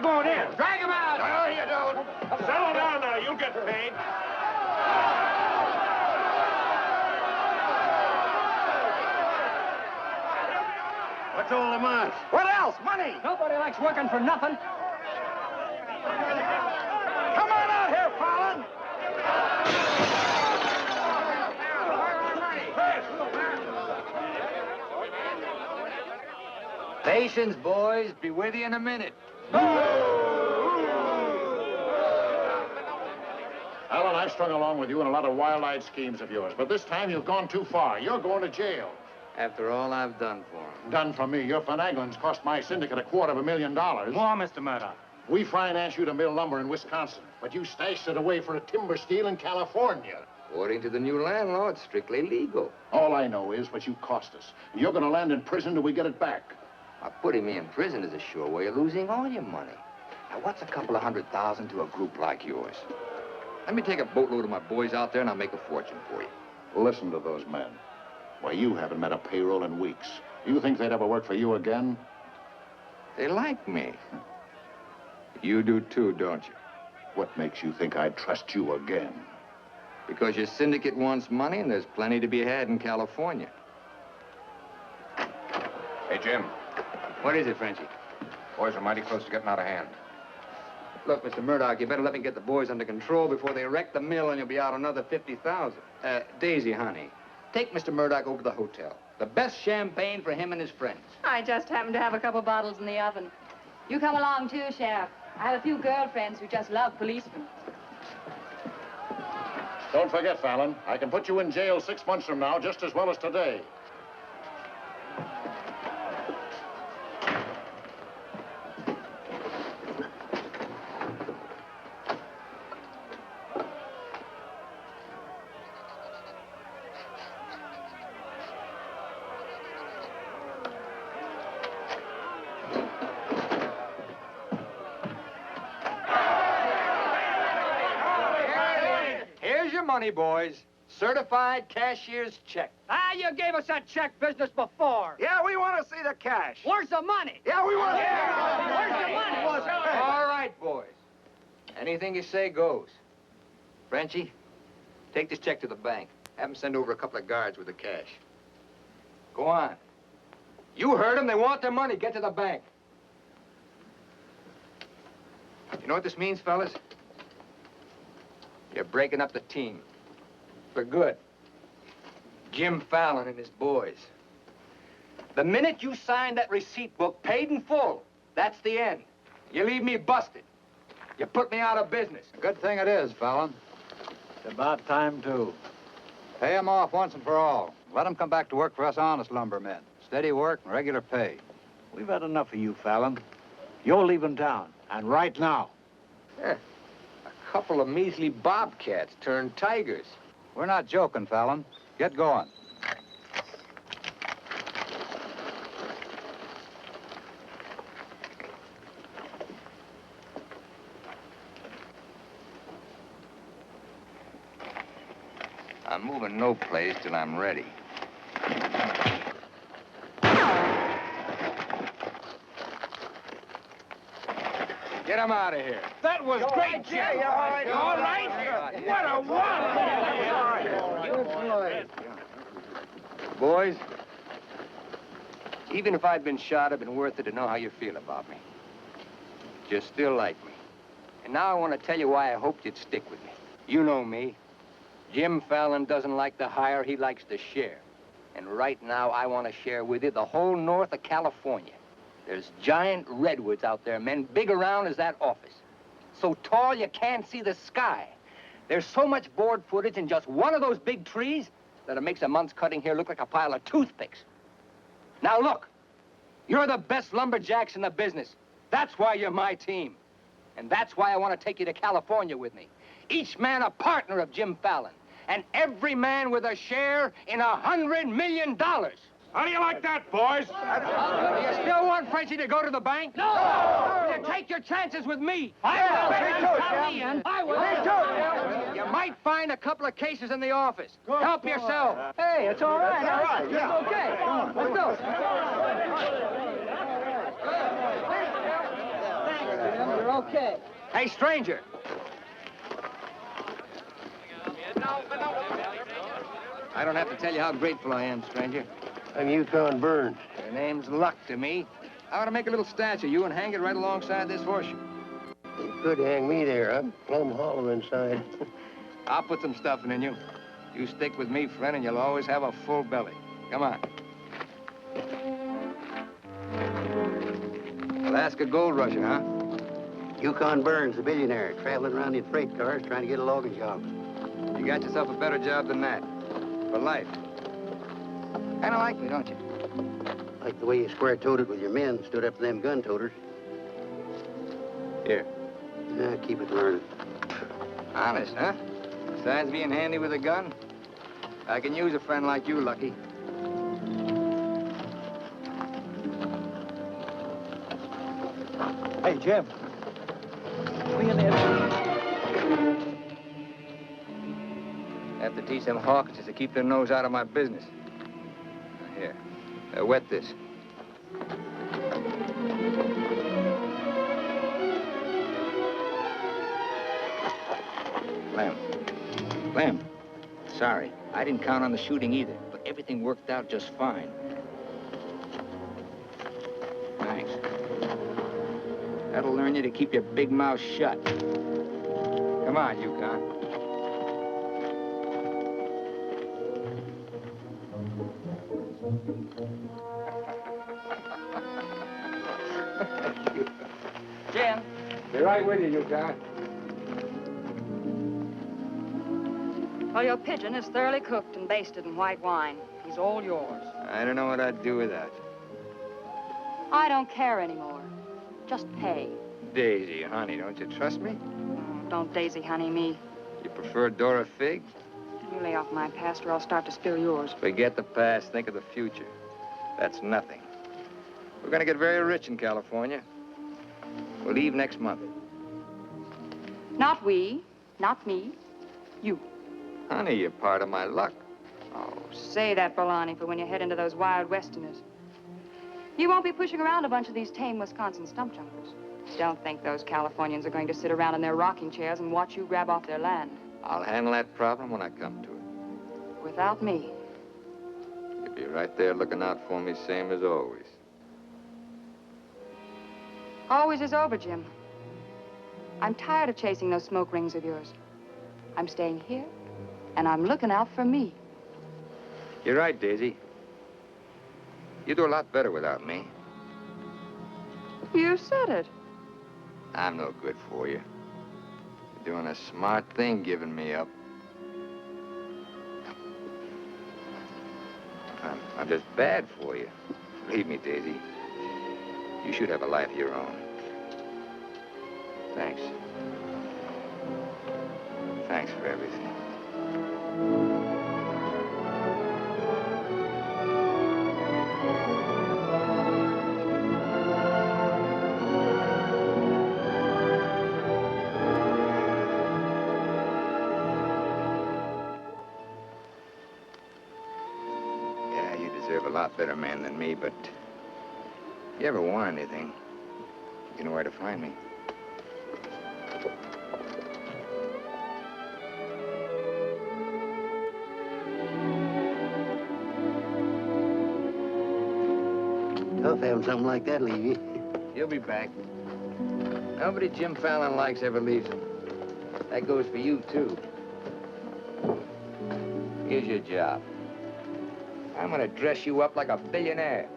They're going in. Drag him out. No, you don't. Settle down now. You'll get paid. What's all the muss? What else? Money. Nobody likes working for nothing. Come on out here, Fallon. Patience, boys. Be with you in a minute. Alan, I strung along with you in a lot of wild-eyed schemes of yours, but this time you've gone too far. You're going to jail. After all I've done for him. Done for me. Your finagling's cost my syndicate $250,000. More, Mr. Murdoch. We financed you to mill lumber in Wisconsin, but you stashed it away for a timber steal in California. According to the new land law, it's strictly legal. All I know is what you cost us. You're going to land in prison till we get it back. Now, putting me in prison is a sure way of losing all your money. Now, what's a couple of $100,000 to a group like yours? Let me take a boatload of my boys out there and I'll make a fortune for you. Listen to those men. Why, you haven't met a payroll in weeks. You think they'd ever work for you again? They like me. You do too, don't you? What makes you think I'd trust you again? Because your syndicate wants money and there's plenty to be had in California. Hey, Jim. What is it, Frenchie? Boys are mighty close to getting out of hand. Look, Mr. Murdoch, you better let me get the boys under control before they wreck the mill and you'll be out another $50,000. Daisy, honey, take Mr. Murdoch over to the hotel. The best champagne for him and his friends. I just happen to have a couple bottles in the oven. You come along, too, Sheriff. I have a few girlfriends who just love policemen. Don't forget, Fallon, I can put you in jail 6 months from now just as well as today. Money, boys. Certified cashier's check. Ah, you gave us that check business before. Yeah, we want to see the cash. Where's the money? Yeah, we want to Where's the money? All right, boys. Anything you say goes. Frenchie, take this check to the bank. Have them send over a couple of guards with the cash. Go on. You heard them. They want their money. Get to the bank. You know what this means, fellas? You're breaking up the team. For good. Jim Fallon and his boys. The minute you sign that receipt book, paid in full, that's the end. You leave me busted. You put me out of business. Good thing it is, Fallon. It's about time, too. Pay him off once and for all. Let him come back to work for us honest lumbermen. Steady work and regular pay. We've had enough of you, Fallon. You're leaving town, and right now. Yeah. A couple of measly bobcats turned tigers. We're not joking, Fallon. Get going. I'm moving no place till I'm ready. Get him out of here. That was great, Jim. All right? What a wallop! Boys, even if I'd been shot, it'd been worth it to know how you feel about me. You still like me. And now I want to tell you why I hoped you'd stick with me. You know me. Jim Fallon doesn't like the hire, he likes to share. And right now, I want to share with you the whole north of California. There's giant redwoods out there, men, big around as that office. So tall you can't see the sky. There's so much board footage in just one of those big trees that it makes a month's cutting here look like a pile of toothpicks. Now look, you're the best lumberjacks in the business. That's why you're my team. And that's why I want to take you to California with me. Each man a partner of Jim Fallon. And every man with a share in $100 million. How do you like that, boys? Do you still want Frenchie to go to the bank? No! Then take your chances with me. I will. You might find a couple of cases in the office. Help yourself. Hey, it's all right. All right, yeah. It's okay. Let's do it. You're okay. Hey, stranger. I don't have to tell you how grateful I am, stranger. I'm Yukon Burns. Your name's luck to me. I want to make a little statue of you and hang it right alongside this horseshoe. You could hang me there. I'm plumb hollow inside. I'll put some stuffing in you. You stick with me, friend, and you'll always have a full belly. Come on. Alaska gold rusher, huh? Yukon Burns, the billionaire, traveling around in freight cars trying to get a logging job. You got yourself a better job than that. For life. Kind of like me, don't you? Like the way you square-toed it with your men, stood up to them gun-toters. Here. Yeah, keep it learning. Honest, huh? Besides being handy with a gun, I can use a friend like you, Lucky. Hey, Jim. We in there. Have to teach them Hawkinses to keep their nose out of my business. Here. Wet this. Lem, sorry. I didn't count on the shooting either, but everything worked out just fine. Thanks. That'll learn you to keep your big mouth shut. Come on, Yukon. Jim. Be right with you, Yukon. Well, your pigeon is thoroughly cooked and basted in white wine. He's all yours. I don't know what I'd do without you. I don't care anymore. Just pay. Daisy, honey, don't you trust me? Oh, don't daisy honey me. You prefer Dora Fig? You lay off my past or I'll start to spill yours. Forget the past, think of the future. That's nothing. We're gonna get very rich in California. We'll leave next month. Not we, not me, you. Honey, you're part of my luck. Oh, say that, Bolani, for when you head into those wild westerners. You won't be pushing around a bunch of these tame Wisconsin stump jumpers. Don't think those Californians are going to sit around in their rocking chairs and watch you grab off their land. I'll handle that problem when I come to it. Without me. You'll be right there looking out for me, same as always. Always is over, Jim. I'm tired of chasing those smoke rings of yours. I'm staying here, and I'm looking out for me. You're right, Daisy. You do a lot better without me. You said it. I'm no good for you. You're doing a smart thing giving me up. I'm just bad for you. Believe me, Daisy. You should have a life of your own. Thanks. Thanks for everything. Yeah, you deserve a lot better man than me, but if you ever want anything, you know where to find me. Tough having something like that leave you. He'll be back. Nobody Jim Fallon likes ever leaves him. That goes for you, too. Here's your job. I'm gonna dress you up like a billionaire.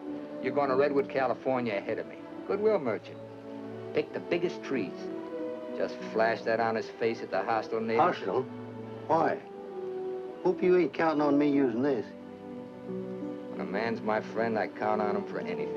You're going to Redwood, California ahead of me. Goodwill merchant. Pick the biggest trees. Just flash that on his face at the hostile neighbors. Hostile? Why? Hope you ain't counting on me using this. When a man's my friend, I count on him for anything.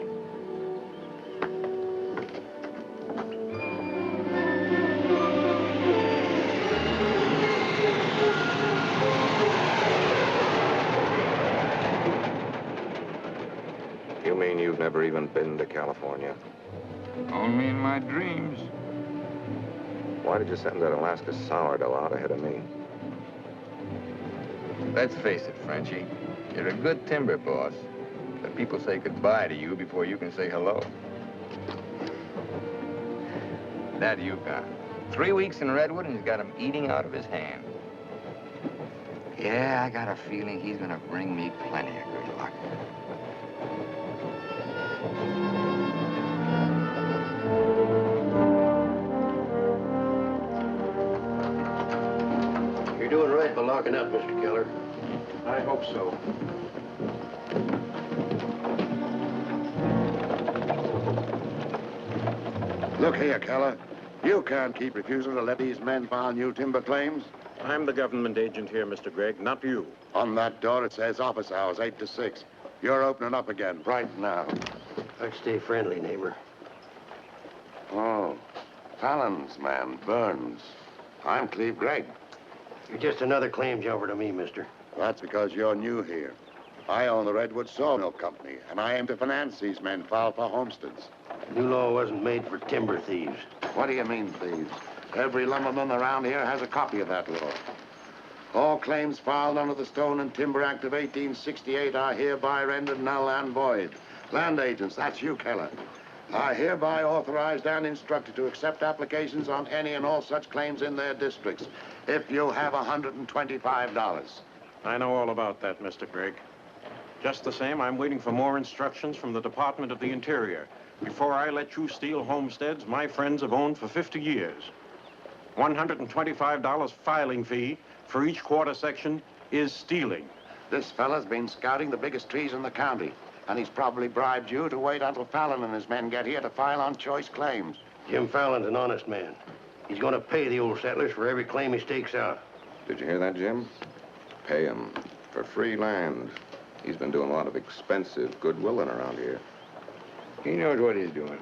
You mean you've never even been to California? Only in my dreams. Why did you send that Alaska sourdough out ahead of me? Let's face it, Frenchie. You're a good timber boss. But people say goodbye to you before you can say hello. That Yukon. 3 weeks in Redwood, and he's got him eating out of his hand. Yeah, I got a feeling he's gonna bring me plenty of good luck. You're doing right by locking up, Mr. Keller. I hope so. Look here, Keller. You can't keep refusing to let these men file new timber claims. I'm the government agent here, Mr. Gregg, not you. On that door, it says office hours, 8 to 6. You're opening up again, right now. I'd stay friendly, neighbor. Oh, Fallon's man, Burns. I'm Cleve Gregg. You're just another claim jumper to me, mister. That's because you're new here. I own the Redwood Sawmill Company, and I aim to finance these men filed for homesteads. The new law wasn't made for timber thieves. What do you mean, thieves? Every lumberman around here has a copy of that law. All claims filed under the Stone and Timber Act of 1868 are hereby rendered null and void. Land agents, that's you, Keller, are hereby authorized and instructed to accept applications on any and all such claims in their districts if you have $125. I know all about that, Mr. Gregg. Just the same, I'm waiting for more instructions from the Department of the Interior. Before I let you steal homesteads my friends have owned for 50 years. $125 filing fee for each quarter section is stealing. This fella's been scouting the biggest trees in the county, and he's probably bribed you to wait until Fallon and his men get here to file on choice claims. Jim Fallon's an honest man. He's gonna pay the old settlers for every claim he stakes out. Did you hear that, Jim? Pay him for free land. He's been doing a lot of expensive goodwilling around here. He knows what he's doing.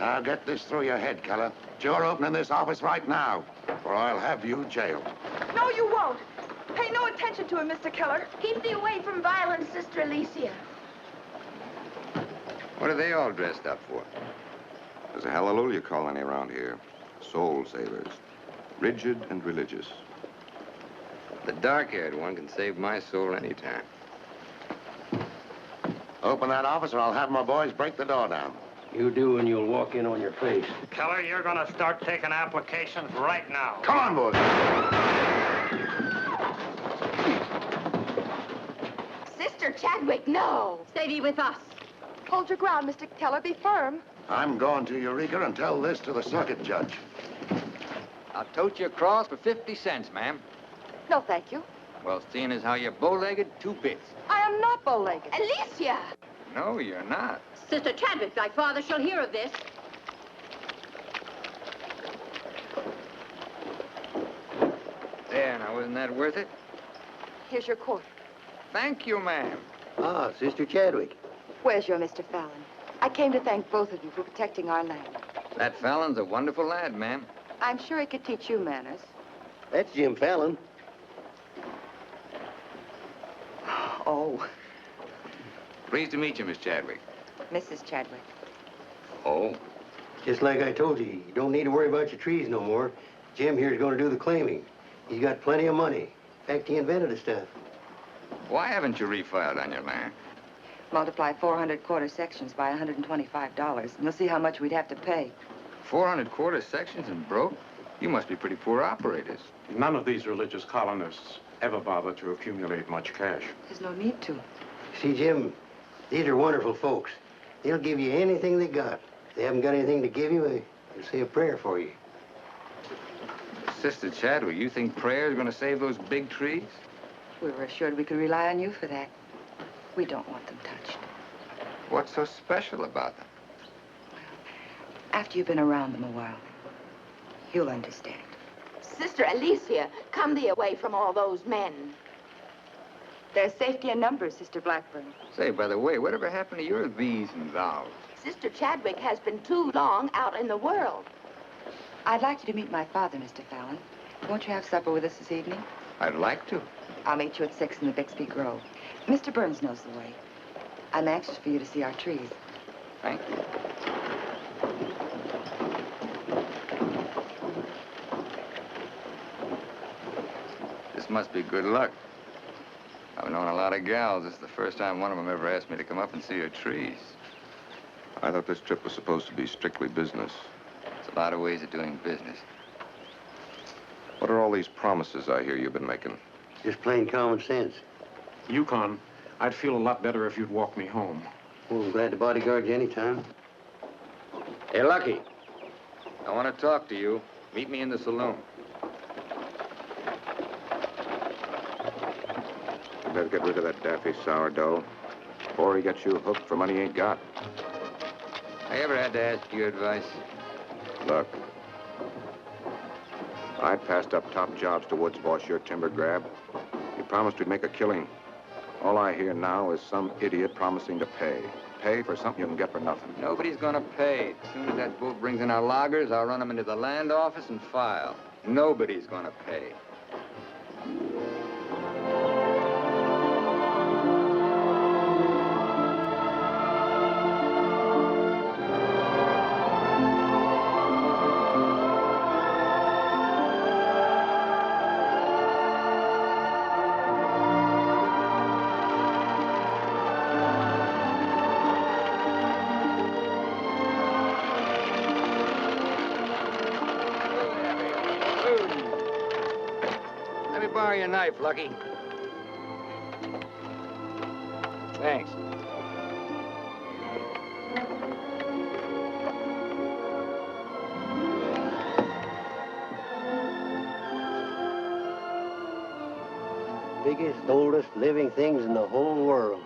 Now get this through your head, Keller. You're opening this office right now, or I'll have you jailed. No, you won't. Pay no attention to him, Mr. Keller. Keep thee away from violence, Sister Alicia. What are they all dressed up for? There's a hallelujah colony around here. Soul savers. Rigid and religious. The dark-haired one can save my soul anytime. Open that office, or I'll have my boys break the door down. You do, and you'll walk in on your face. Keller, you're gonna start taking applications right now. Come on, boys. Sister Chadwick, no. Stay thee with us. Hold your ground, Mr. Keller. Be firm. I'm going to Eureka and tell this to the circuit judge. I'll tote you across for 50 cents, ma'am. No, thank you. Well, seeing as how you're bow-legged, 2 bits. I am not bow-legged. Alicia! No, you're not. Sister Chadwick, thy father shall hear of this. There, now, wasn't that worth it? Here's your quarter. Thank you, ma'am. Ah, Sister Chadwick. Where's your Mr. Fallon? I came to thank both of you for protecting our land. That Fallon's a wonderful lad, ma'am. I'm sure he could teach you manners. That's Jim Fallon. Oh, Pleased to meet you, Miss Chadwick. Mrs. Chadwick. Oh? Just like I told you, you don't need to worry about your trees no more. Jim here's gonna do the claiming. He's got plenty of money. In fact, he invented the stuff. Why haven't you refiled on your land? Multiply 400 quarter sections by $125, and we'll see how much we'd have to pay. 400 quarter sections and broke? You must be pretty poor operators. None of these religious colonists ever bother to accumulate much cash. There's no need to. See, Jim, these are wonderful folks. They'll give you anything they got. If they haven't got anything to give you, they'll say a prayer for you. Sister Chadwick, you think prayer is going to save those big trees? We were assured we could rely on you for that. We don't want them touched. What's so special about them? After you've been around them a while, you'll understand. Sister Alicia, come thee away from all those men. There's safety in numbers, Sister Blackburn. Say, by the way, whatever happened to your these and thous? Sister Chadwick has been too long out in the world. I'd like you to meet my father, Mr. Fallon. Won't you have supper with us this evening? I'd like to. I'll meet you at 6 in the Bixby Grove. Mr. Burns knows the way. I'm anxious for you to see our trees. Thank you. This must be good luck. I've known a lot of gals. This is the first time one of them ever asked me to come up and see her trees. I thought this trip was supposed to be strictly business. It's A lot of ways of doing business. What are all these promises I hear you've been making? Just plain common sense. Yukon, I'd feel a lot better if you'd walk me home. Well, I'm glad to bodyguard you anytime. Hey, Lucky. I want to talk to you. Meet me in the saloon. You better get rid of that daffy sourdough before he gets you hooked for money he ain't got. I ever had to ask your advice? Look, I passed up top jobs to Woods boss your timber grab. He promised we'd make a killing. All I hear now is some idiot promising to pay. Pay for something you can get for nothing. Nobody's gonna pay. As soon as that boat brings in our loggers, I'll run them into the land office and file. Nobody's gonna pay. Borrow your knife, Lucky. Thanks. Biggest, oldest living things in the whole world.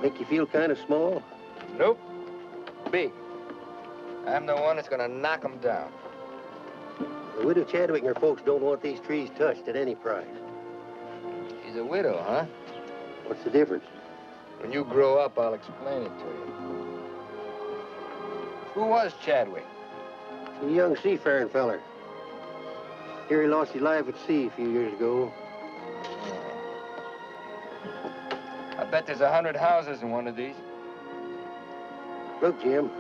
Make you feel kind of small? Nope. Big. I'm the one that's gonna knock them down. The widow Chadwick and her folks don't want these trees touched at any price. She's a widow, huh? What's the difference? When you grow up, I'll explain it to you. Who was Chadwick? A young seafaring feller. Here he lost his life at sea a few years ago. I bet there's 100 houses in one of these. Look, Jim.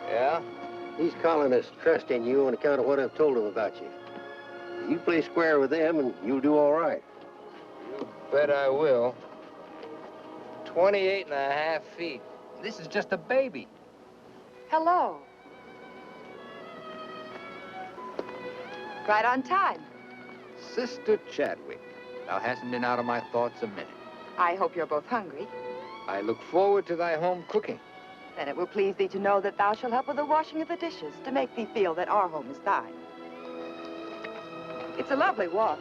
Yeah? These colonists trust in you on account of what I've told them about you. You play square with them and you'll do all right. You bet I will. 28 and a half feet. This is just a baby. Hello. Right on time. Sister Chadwick. Thou hasn't been out of my thoughts a minute. I hope you're both hungry. I look forward to thy home cooking. Then it will please thee to know that thou shalt help with the washing of the dishes to make thee feel that our home is thine. It's a lovely walk.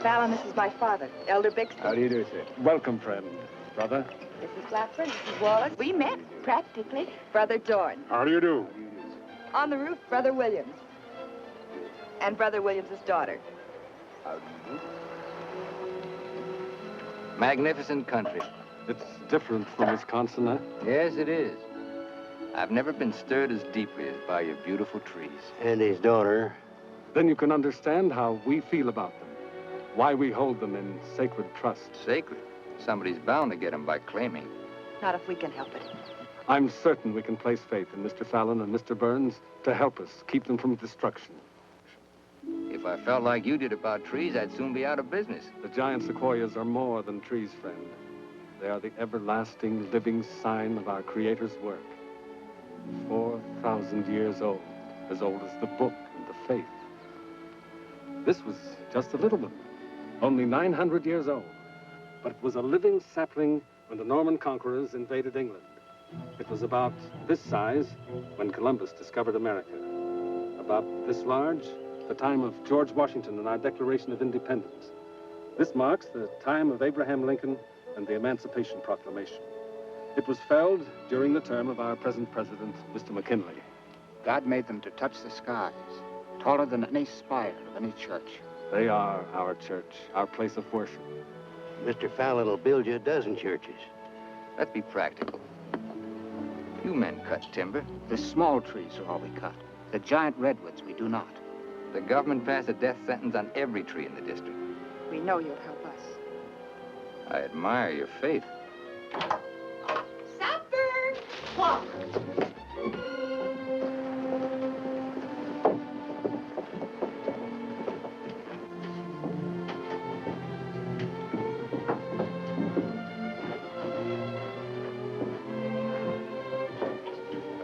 Fallon, this is my father, Elder Bixby. How do you do, sir? Welcome, friend. Brother? Mrs. Blackburn, Mrs. Wallace. We met, practically. Brother Dorn. How do you do? On the roof, Brother Williams. And Brother Williams's daughter. How do you do? Magnificent country. It's different from Wisconsin, huh? Yes, it is. I've never been stirred as deeply as by your beautiful trees. And his daughter. Then you can understand how we feel about them. Why we hold them in sacred trust. Sacred? Somebody's bound to get them by claiming. Not if we can help it. I'm certain we can place faith in Mr. Fallon and Mr. Burns to help us keep them from destruction. If I felt like you did about trees, I'd soon be out of business. The giant sequoias are more than trees, friend. They are the everlasting, living sign of our Creator's work. 4,000 years old as the book and the faith. This was just a little one, only 900 years old. But it was a living sapling when the Norman conquerors invaded England. It was about this size when Columbus discovered America. About this large, the time of George Washington and our Declaration of Independence. This marks the time of Abraham Lincoln and the Emancipation Proclamation. It was felled during the term of our present president, Mr. McKinley. God made them to touch the skies, taller than any spire of any church. They are our church, our place of worship. Mr. Fallon will build you a dozen churches. Let's be practical. You men cut timber. The small trees are all we cut. The giant redwoods we do not. The government passed a death sentence on every tree in the district. We know you'll help us. I admire your faith. Supper! Walk.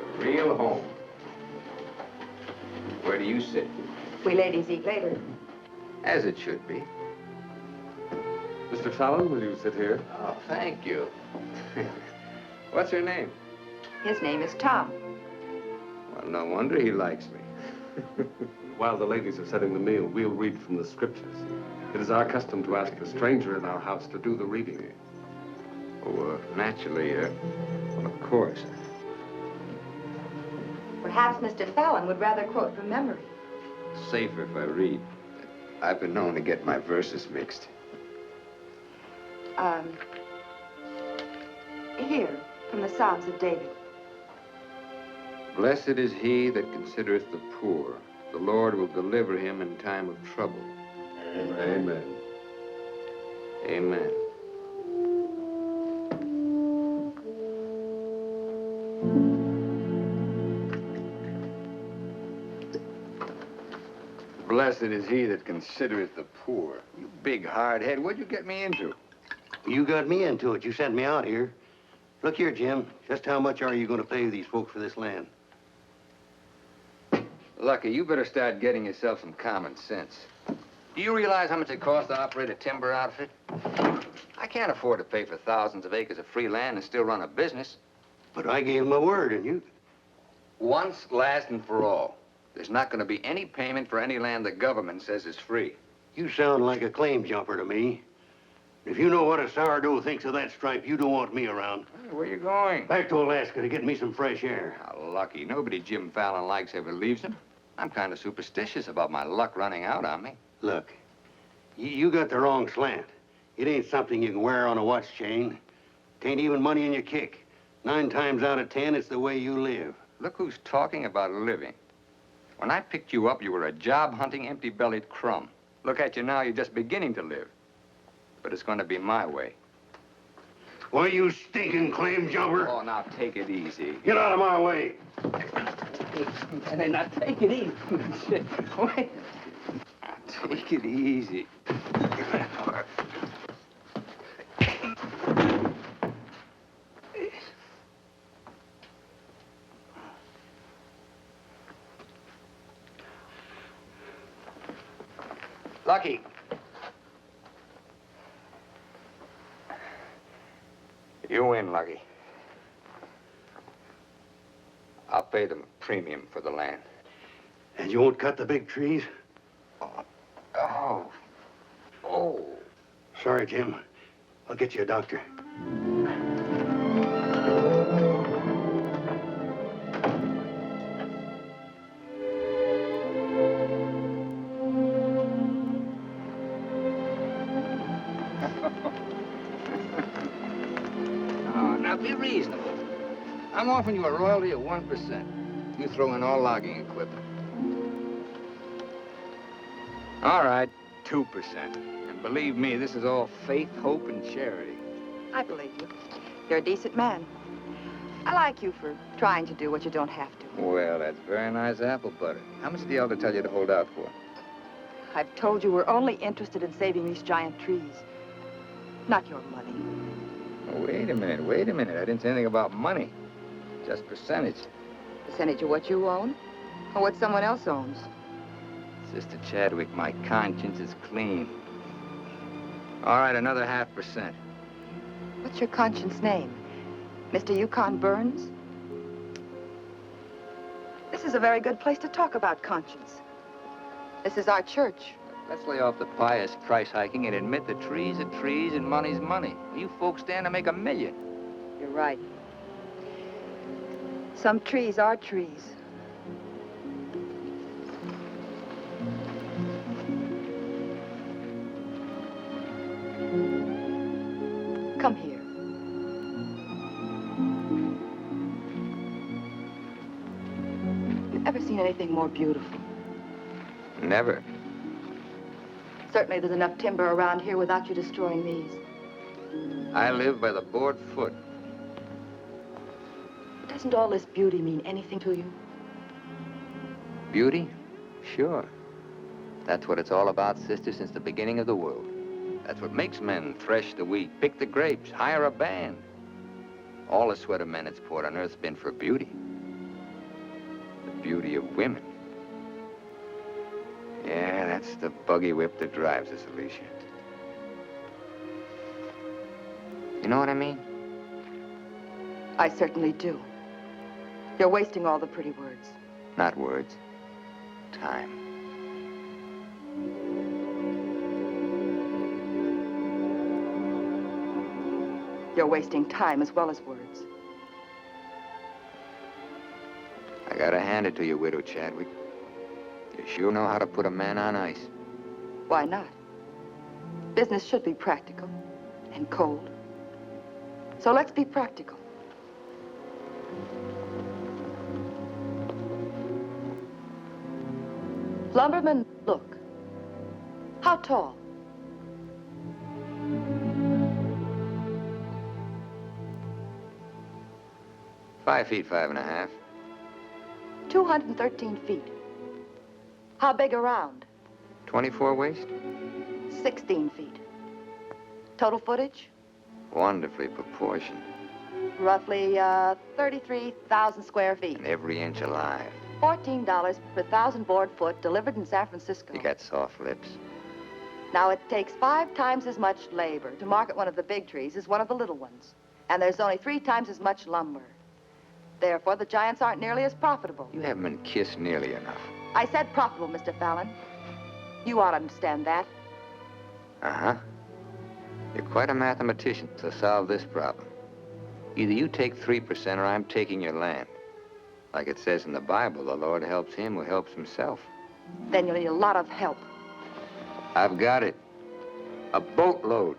A real home. Where do you sit? We ladies eat later. As it should be. Mr. Fallon, will you sit here? Oh, thank you. What's her name? His name is Tom. Well, no wonder he likes me. While the ladies are setting the meal, we'll read from the scriptures. It is our custom to ask the stranger in our house to do the reading. Oh, naturally, well, of course. Perhaps Mr. Fallon would rather quote from memory. Safer if I read. I've been known to get my verses mixed. Here, from the Psalms of David. Blessed is he that considereth the poor. The Lord will deliver him in time of trouble. Amen. Amen. Blessed is he that considereth the poor. You big hard head, what'd you get me into? You got me into it. You sent me out here. Look here, Jim. Just how much are you going to pay these folks for this land? Lucky, you better start getting yourself some common sense. Do you realize how much it costs to operate a timber outfit? I can't afford to pay for thousands of acres of free land and still run a business. But I gave my word, and you... Once, last, and for all. There's not going to be any payment for any land the government says is free. You sound like a claim jumper to me. If you know what a sourdough thinks of that stripe, you don't want me around. Hey, where you going? Back to Alaska to get me some fresh air. How lucky. Nobody Jim Fallon likes ever leaves him. I'm kind of superstitious about my luck running out on me. Look, you got the wrong slant. It ain't something you can wear on a watch chain. It ain't even money in your kick. 9 times out of 10, it's the way you live. Look who's talking about living. When I picked you up, you were a job-hunting, empty-bellied crumb. Look at you now, you're just beginning to live. But it's going to be my way. Why, you stinking claim jumper? Oh, now take it easy. Get out of my way. And then now take it easy. Wait. Take it easy. Lucky. You win, Lucky. I'll pay them a premium for the land. And you won't cut the big trees? Oh. Oh. Sorry, Jim. I'll get you a doctor. Now, be reasonable. I'm offering you a royalty of 1%. You throw in all logging equipment. All right, 2%. And believe me, this is all faith, hope, and charity. I believe you. You're a decent man. I like you for trying to do what you don't have to. Well, that's very nice apple butter. How much did the elder tell you to hold out for? I've told you we're only interested in saving these giant trees, not your money. Oh, wait a minute. I didn't say anything about money. Just percentage. Percentage of what you own, or what someone else owns. Sister Chadwick, my conscience is clean. All right, another 0.5%. What's your conscience name? Mr. Yukon Burns? This is a very good place to talk about conscience. This is our church. Let's lay off the pious price hiking and admit that trees are trees and money's money. You folks stand to make $1 million. You're right. Some trees are trees. Come here. You ever seen anything more beautiful? Never. Certainly there's enough timber around here without you destroying these. I live by the board foot. Doesn't all this beauty mean anything to you? Beauty? Sure. That's what it's all about, sister, since the beginning of the world. That's what makes men thresh the wheat, pick the grapes, hire a band. All the sweat of men that's poured on earth's been for beauty. The beauty of women. Yeah, that's the buggy whip that drives us, Alicia. You know what I mean? I certainly do. You're wasting all the pretty words. Not words. Time. You're wasting time as well as words. I gotta hand it to you, Widow Chadwick. You sure know how to put a man on ice. Why not? Business should be practical and cold. So let's be practical. Lumberman, look. How tall? $5 feet, 5.5. 213 feet. How big around? 24 waist? 16 feet. Total footage? Wonderfully proportioned. Roughly 33,000 square feet. And every inch alive. $14 per 1,000 board foot delivered in San Francisco. You got soft lips. Now, it takes 5 times as much labor to market one of the big trees as one of the little ones. And there's only 3 times as much lumber. Therefore, the giants aren't nearly as profitable. You haven't been kissed nearly enough. I said profitable, Mr. Fallon. You ought to understand that. Uh-huh. You're quite a mathematician to solve this problem. Either you take 3% or I'm taking your land. Like it says in the Bible, the Lord helps him who helps himself. Then you'll need a lot of help. I've got it. A boatload.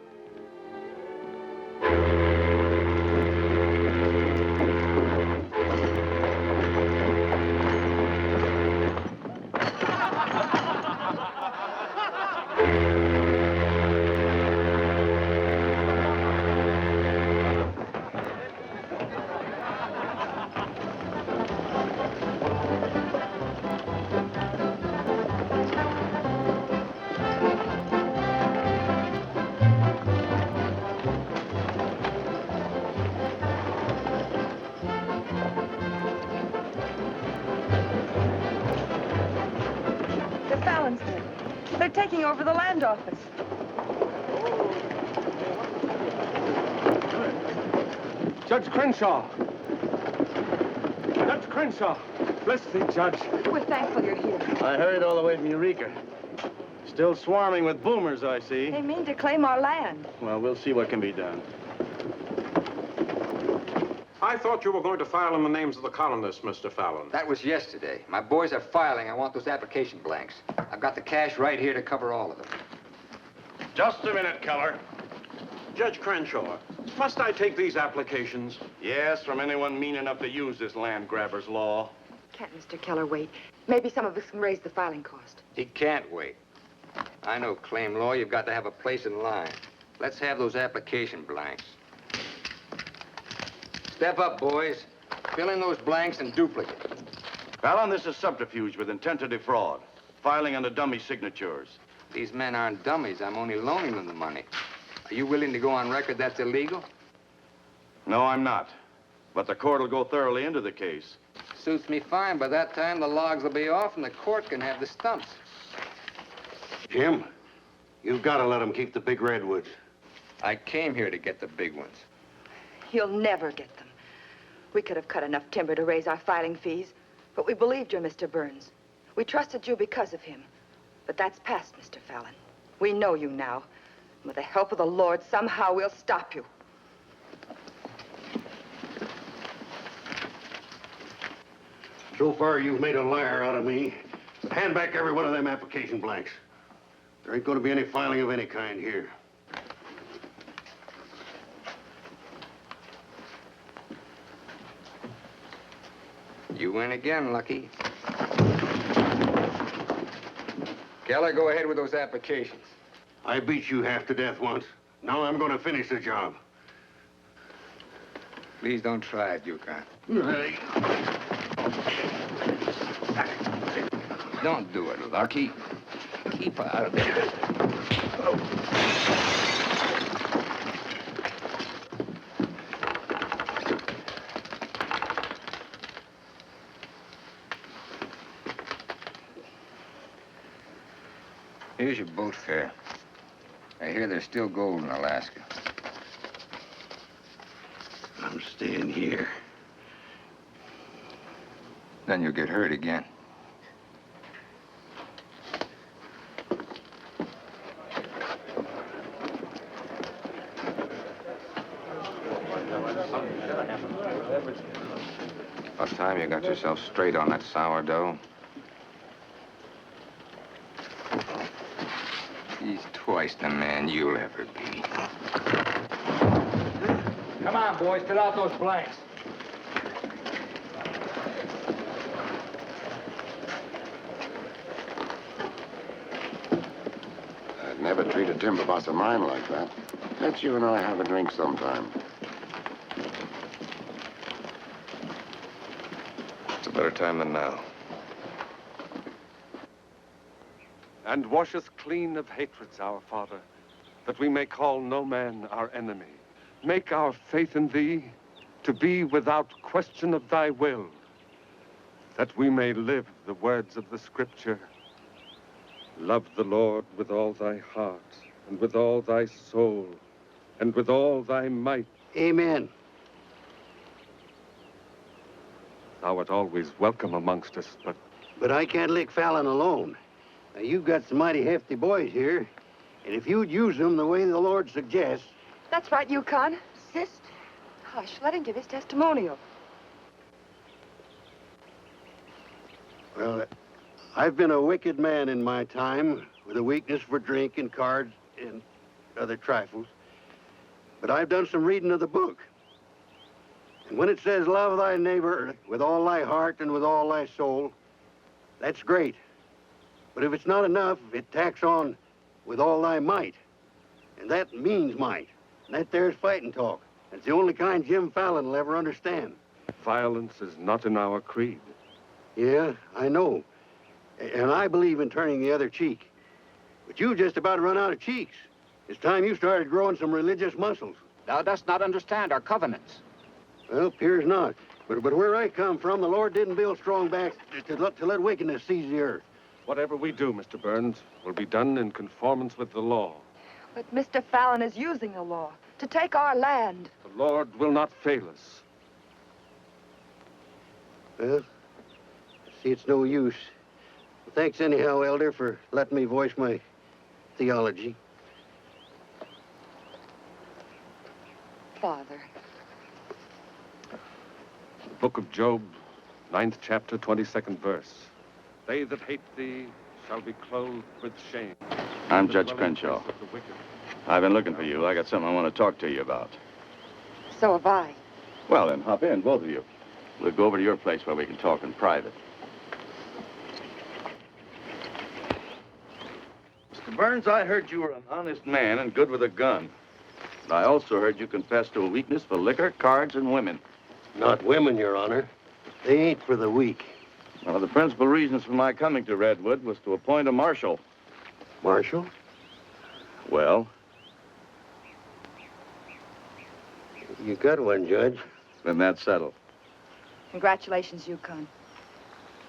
They're taking over the land office. Judge Crenshaw. Judge Crenshaw. Bless thee, Judge. We're thankful you're here. I hurried all the way from Eureka. Still swarming with boomers, I see. They mean to claim our land. Well, we'll see what can be done. I thought you were going to file in the names of the colonists, Mr. Fallon. That was yesterday. My boys are filing. I want those application blanks. I've got the cash right here to cover all of them. Just a minute, Keller. Judge Crenshaw, must I take these applications? Yes, from anyone mean enough to use this land grabber's law. Can't Mr. Keller wait? Maybe some of us can raise the filing cost. He can't wait. I know claim law. You've got to have a place in line. Let's have those application blanks. Step up, boys. Fill in those blanks and duplicate. Fallon, this is subterfuge with intent to defraud. Filing under dummy signatures. These men aren't dummies. I'm only loaning them the money. Are you willing to go on record that's illegal? No, I'm not. But the court will go thoroughly into the case. Suits me fine. By that time, the logs will be off and the court can have the stumps. Jim, you've got to let them keep the big redwoods. I came here to get the big ones. You'll never get them. We could have cut enough timber to raise our filing fees, but we believed you, Mr. Burns. We trusted you because of him. But that's past, Mr. Fallon. We know you now. With the help of the Lord, somehow we'll stop you. So far, you've made a liar out of me. Hand back every one of them application blanks. There ain't going to be any filing of any kind here. You win again, Lucky. Keller, go ahead with those applications. I beat you half to death once. Now I'm going to finish the job. Please don't try it, Yukon. Don't do it, Lucky. Keep out of there. Here's your boat fare. I hear there's still gold in Alaska. I'm staying here. Then you'll get hurt again. About time you got yourself straight on that sourdough. He's twice the man you'll ever be. Come on, boys, fill out those blanks. I'd never treat a timber boss of mine like that. Let's you and I have a drink sometime. It's a better time than now. And wash us clean of hatreds, our Father, that we may call no man our enemy. Make our faith in thee to be without question of thy will, that we may live the words of the Scripture. Love the Lord with all thy heart, and with all thy soul, and with all thy might. Amen. Thou art always welcome amongst us, But I can't lick Fallon alone. Now, you've got some mighty hefty boys here, and if you'd use them the way the Lord suggests... That's right, Yukon. Assist. Hush, let him give his testimonial. Well, I've been a wicked man in my time, with a weakness for drink and cards and other trifles. But I've done some reading of the book. And when it says, love thy neighbor with all thy heart and with all thy soul, that's great. But if it's not enough, it tacks on with all thy might. And that means might. And that there's fighting talk. It's the only kind Jim Fallon will ever understand. violence is not in our creed. Yeah, I know. And I believe in turning the other cheek. But you just about run out of cheeks. It's time you started growing some religious muscles. Thou dost not understand our covenants. Well, appears not. But where I come from, the Lord didn't build strong backs to let wickedness seize the earth. Whatever we do, Mr. Burns, will be done in conformance with the law. But Mr. Fallon is using the law to take our land. The Lord will not fail us. Well, see, it's no use. Thanks anyhow, Elder, for letting me voice my theology. Father. The book of Job, 9th chapter, 22nd verse. They that hate thee shall be clothed with shame. I'm Judge Crenshaw. I've been looking for you. I got something I want to talk to you about. So have I. Well, then, hop in, both of you. We'll go over to your place where we can talk in private. Mr. Burns, I heard you were an honest man and good with a gun. But I also heard you confess to a weakness for liquor, cards, and women. Not women, Your Honor. They ain't for the weak. One of the principal reasons for my coming to Redwood was to appoint a marshal. Marshal? Well? You got one, Judge. Then that's settled. Congratulations, Yukon.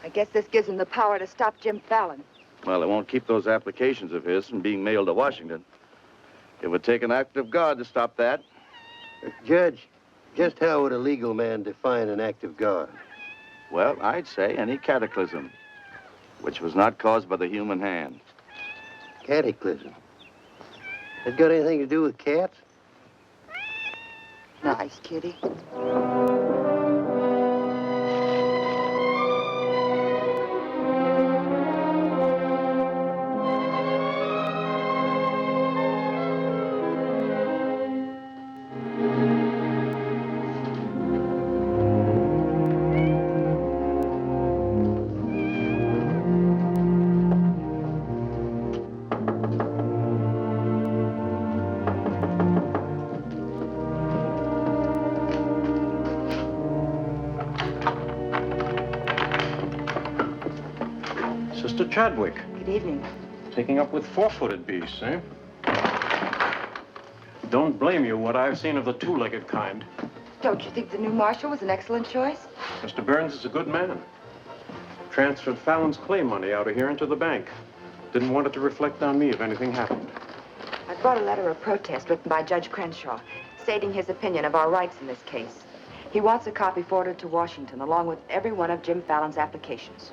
I guess this gives him the power to stop Jim Fallon. Well, it won't keep those applications of his from being mailed to Washington. It would take an act of God to stop that. Judge, just how would a legal man define an act of God? Well, I'd say any cataclysm, which was not caused by the human hand. Cataclysm? That got anything to do with cats? Nice, kitty. Sister Chadwick. Good evening. Taking up with four-footed beasts, eh? Don't blame you what I've seen of the two-legged kind. Don't you think the new marshal was an excellent choice? Mr. Burns is a good man. Transferred Fallon's clay money out of here into the bank. Didn't want it to reflect on me if anything happened. I brought a letter of protest written by Judge Crenshaw, stating his opinion of our rights in this case. He wants a copy forwarded to Washington, along with every one of Jim Fallon's applications.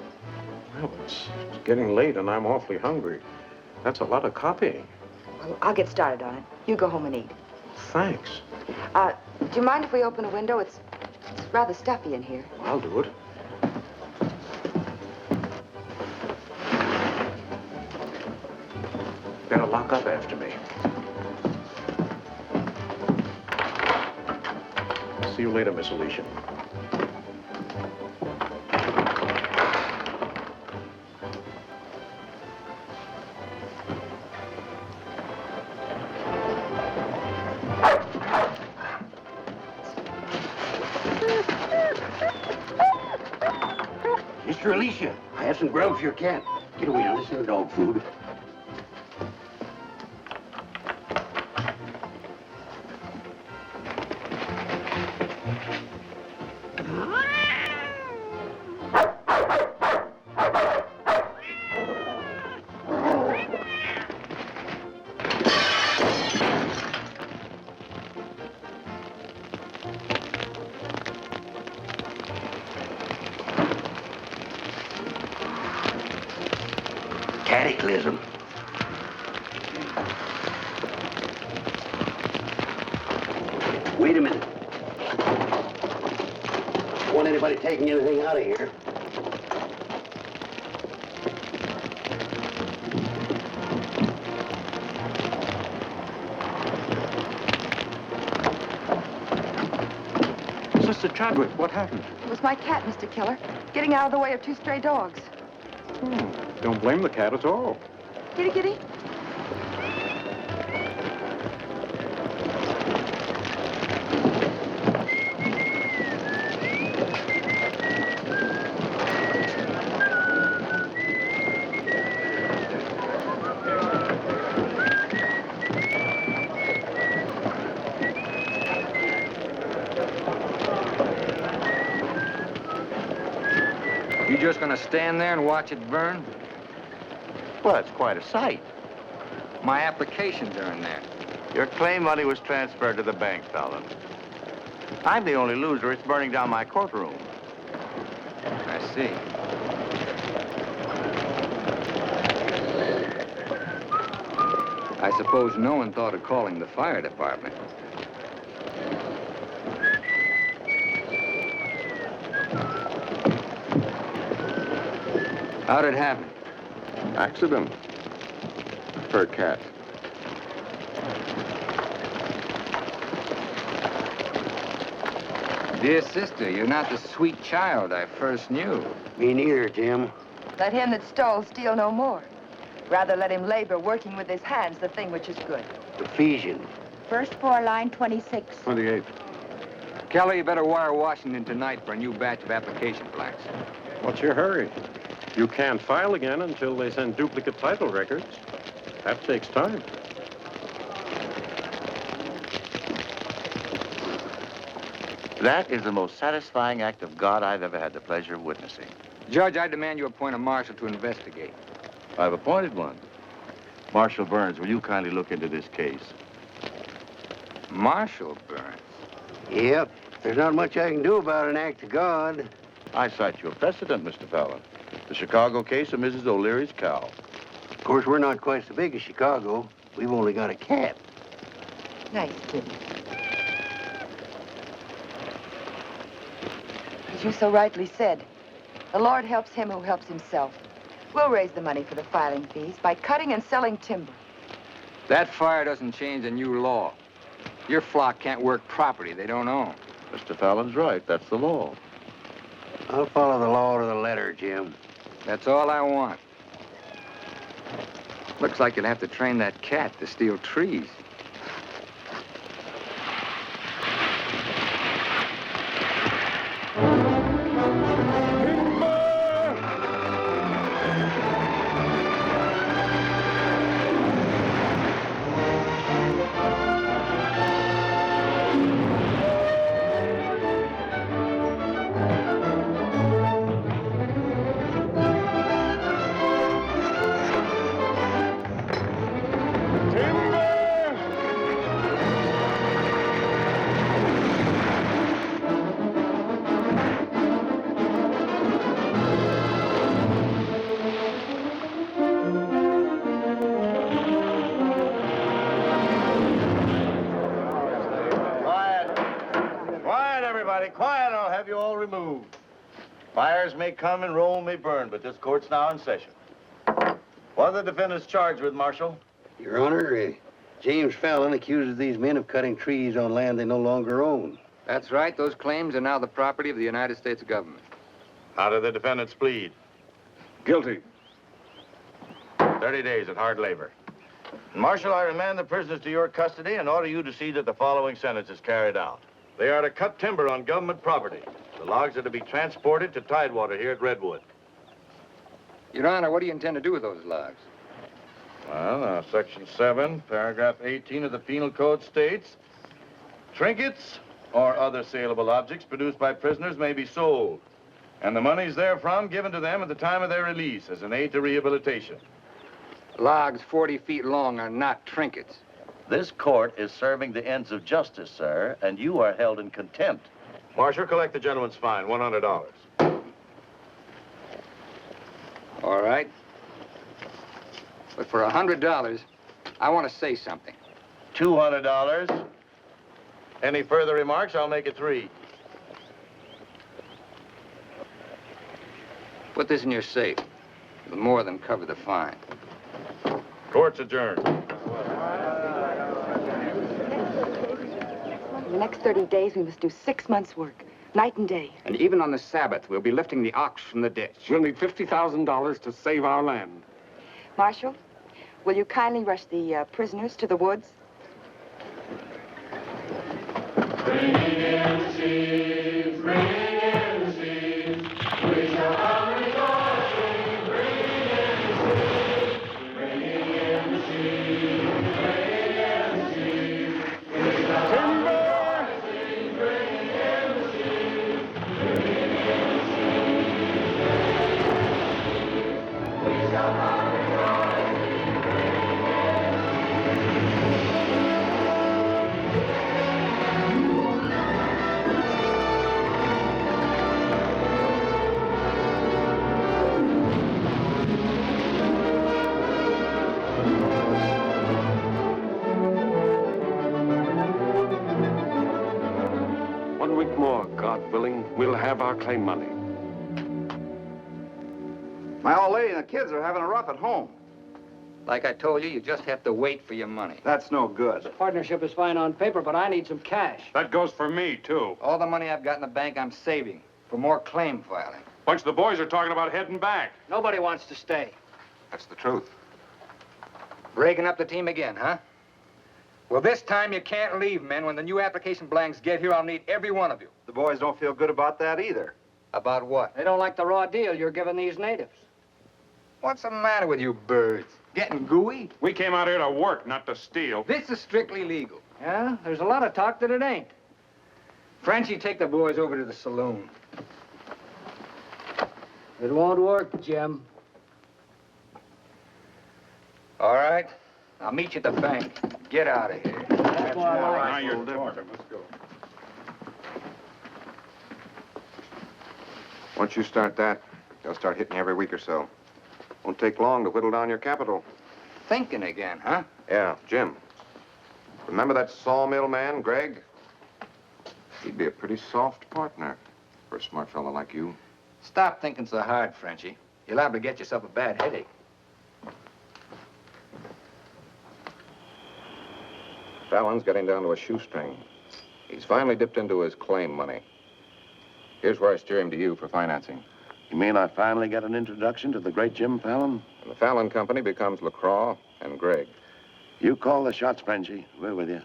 Well, it's getting late and I'm awfully hungry. That's a lot of copying. Well, I'll get started on it. You go home and eat. Thanks. Do you mind if we open a window? It's rather stuffy in here. I'll do it. Better lock up after me. See you later, Miss Alicia. Mr. Alicia, I have some grub for your cat. Get away now, this isn't dog food. Cataclysm. Wait a minute. Don't want anybody taking anything out of here. Sister Chadwick, what happened? It was my cat, Mr. Killer, getting out of the way of two stray dogs. Don't blame the cat at all. Kitty, kitty. You just gonna stand there and watch it burn? Well, it's quite a sight. My applications are in there. Your claim money was transferred to the bank, Fallon. I'm the only loser. It's burning down my courtroom. I see. I suppose no one thought of calling the fire department. How'd it happen? Accident. Her cat. Dear sister, you're not the sweet child I first knew. Me neither, Jim. Let him that stole steal no more. Rather let him labor, working with his hands, the thing which is good. Ephesians. First floor, line 26. 28. Kelly, you better wire Washington tonight for a new batch of application blanks. What's your hurry? You can't file again until they send duplicate title records. That takes time. That is the most satisfying act of God I've ever had the pleasure of witnessing. Judge, I demand you appoint a marshal to investigate. I've appointed one. Marshal Burns, will you kindly look into this case? Marshal Burns? Yep. There's not much I can do about an act of God. I cite you a precedent, Mr. Fallon. The Chicago case of Mrs. O'Leary's cow. Of course, we're not quite so big as Chicago. We've only got a cat. Nice, kid. As you so rightly said, the Lord helps him who helps himself. We'll raise the money for the filing fees by cutting and selling timber. That fire doesn't change the new law. Your flock can't work property they don't own. Mr. Fallon's right. That's the law. I'll follow the law to the letter, Jim. That's all I want. Looks like you'll have to train that cat to steal trees. removed. Fires may come and Rome may burn, but this court's now in session. What are the defendants charged with, Marshal? Your Honor, James Fallon accuses these men of cutting trees on land they no longer own. That's right. Those claims are now the property of the United States government. How do the defendants plead? Guilty. 30 days at hard labor. Marshal, I remand the prisoners to your custody and order you to see that the following sentence is carried out. They are to cut timber on government property. The logs are to be transported to Tidewater here at Redwood. Your Honor, what do you intend to do with those logs? Well, Section 7, Paragraph 18 of the Penal Code states, trinkets or other saleable objects produced by prisoners may be sold, and the monies therefrom given to them at the time of their release as an aid to rehabilitation. Logs 40 feet long are not trinkets. This court is serving the ends of justice, sir, and you are held in contempt. Marshal, collect the gentleman's fine, $100. All right. But for $100, I want to say something. $200. Any further remarks, I'll make it 3. Put this in your safe. It'll more than cover the fine. Court's adjourned. In the next 30 days, we must do 6 months' work, night and day. And even on the Sabbath, we'll be lifting the ox from the ditch. We'll need $50,000 to save our land. Marshal, will you kindly rush the prisoners to the woods? Bring in the sheaves, bring in the sheaves. We shall have rejoicing. Bring in the sheaves, bring in the sheaves, bring in the sheaves. We shall have rejoicing. Bring in the sheaves, bring in the sheaves. We shall have rejoicing. One week more, God willing, we'll have our claim money. My old lady and the kids are having a rough at home. Like I told you, you just have to wait for your money. That's no good. Partnership is fine on paper, but I need some cash. That goes for me, too. All the money I've got in the bank, I'm saving for more claim filing. Bunch of the boys are talking about heading back. Nobody wants to stay. That's the truth. Breaking up the team again, huh? Well, this time you can't leave, men. When the new application blanks get here, I'll need every one of you. The boys don't feel good about that either. About what? They don't like the raw deal you're giving these natives. What's the matter with you birds? Getting gooey? We came out here to work, not to steal. This is strictly legal. Yeah, there's a lot of talk that it ain't. Frenchie, take the boys over to the saloon. It won't work, Jim. All right. I'll meet you at the bank. Get out of here. That's more like Now you're different. Let's go. Once you start that, they'll start hitting you every week or so. Won't take long to whittle down your capital. Thinking again, huh? Yeah, Jim. Remember that sawmill man, Greg? He'd be a pretty soft partner for a smart fellow like you. Stop thinking so hard, Frenchie. You're liable to get yourself a bad headache. Fallon's getting down to a shoestring. He's finally dipped into his claim money. Here's where I steer him to you for financing. You mean I finally get an introduction to the great Jim Fallon? And the Fallon Company becomes LaCroix and Gregg. You call the shots, Frenchie. We're with you.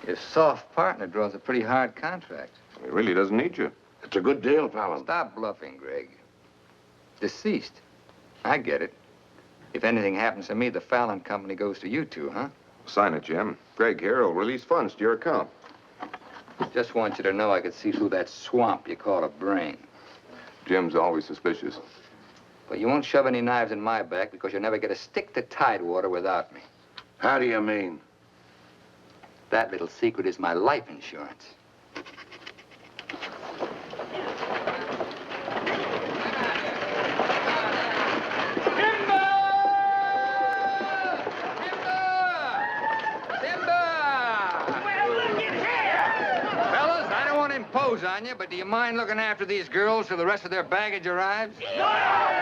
Your soft partner draws a pretty hard contract. He really doesn't need you. It's a good deal, Fallon. Stop bluffing, Greg. Deceased. I get it. If anything happens to me, the Fallon Company goes to you two, huh? Sign it, Jim. Gregg here will release funds to your account. Just want you to know I could see through that swamp you call a brain. Jim's always suspicious. But you won't shove any knives in my back because you'll never get a stick to Tidewater without me. How do you mean? That little secret is my life insurance. nose on you, but do you mind looking after these girls till the rest of their baggage arrives? Are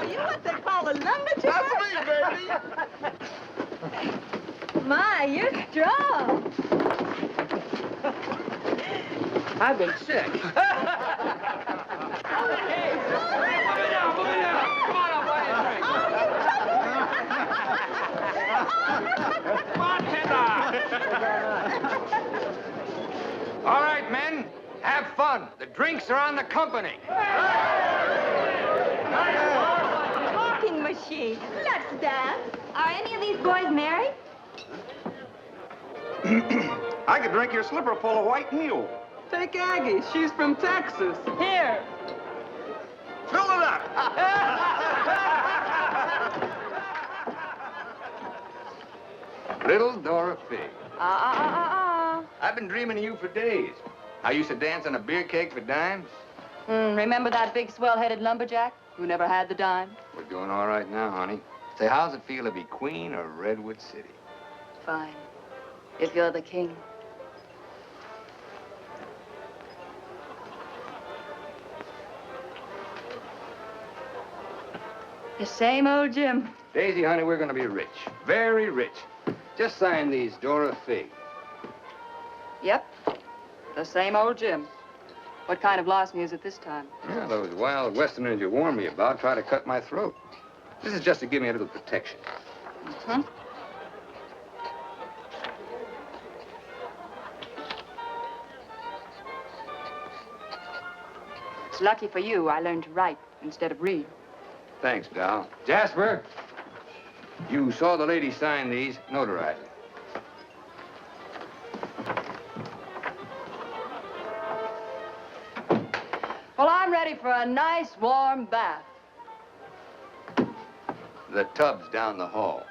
you what they call a lumberjack? That's me, baby. My, you're strong. I've been sick. Move it down. Come on up, buy a drink. Bartender! All right, men, have fun. The drinks are on the company. Talking machine. Let's dance. Are any of these boys married? I could drink your slipper full of white mule. Take Aggie. She's from Texas. Here. Fill it up. Little Dora Fig. I've been dreaming of you for days. I used to dance on a beer keg for dimes. Remember that big swell-headed lumberjack who never had the dime? We're doing all right now, honey. Say, how's it feel to be queen of Redwood City? Fine. If you're the king. The same old Jim. Daisy, honey, we're going to be rich. Very rich. Just sign these, Dora Fig. Yep. The same old Jim. What kind of larceny is it this time? Yeah, those wild Westerners you warned me about try to cut my throat. This is just to give me a little protection. Mm-hmm. It's lucky for you I learned to write instead of read. Thanks, Dal. Jasper, you saw the lady sign these. Notarize it. Well, I'm ready for a nice warm bath. The tub's down the hall.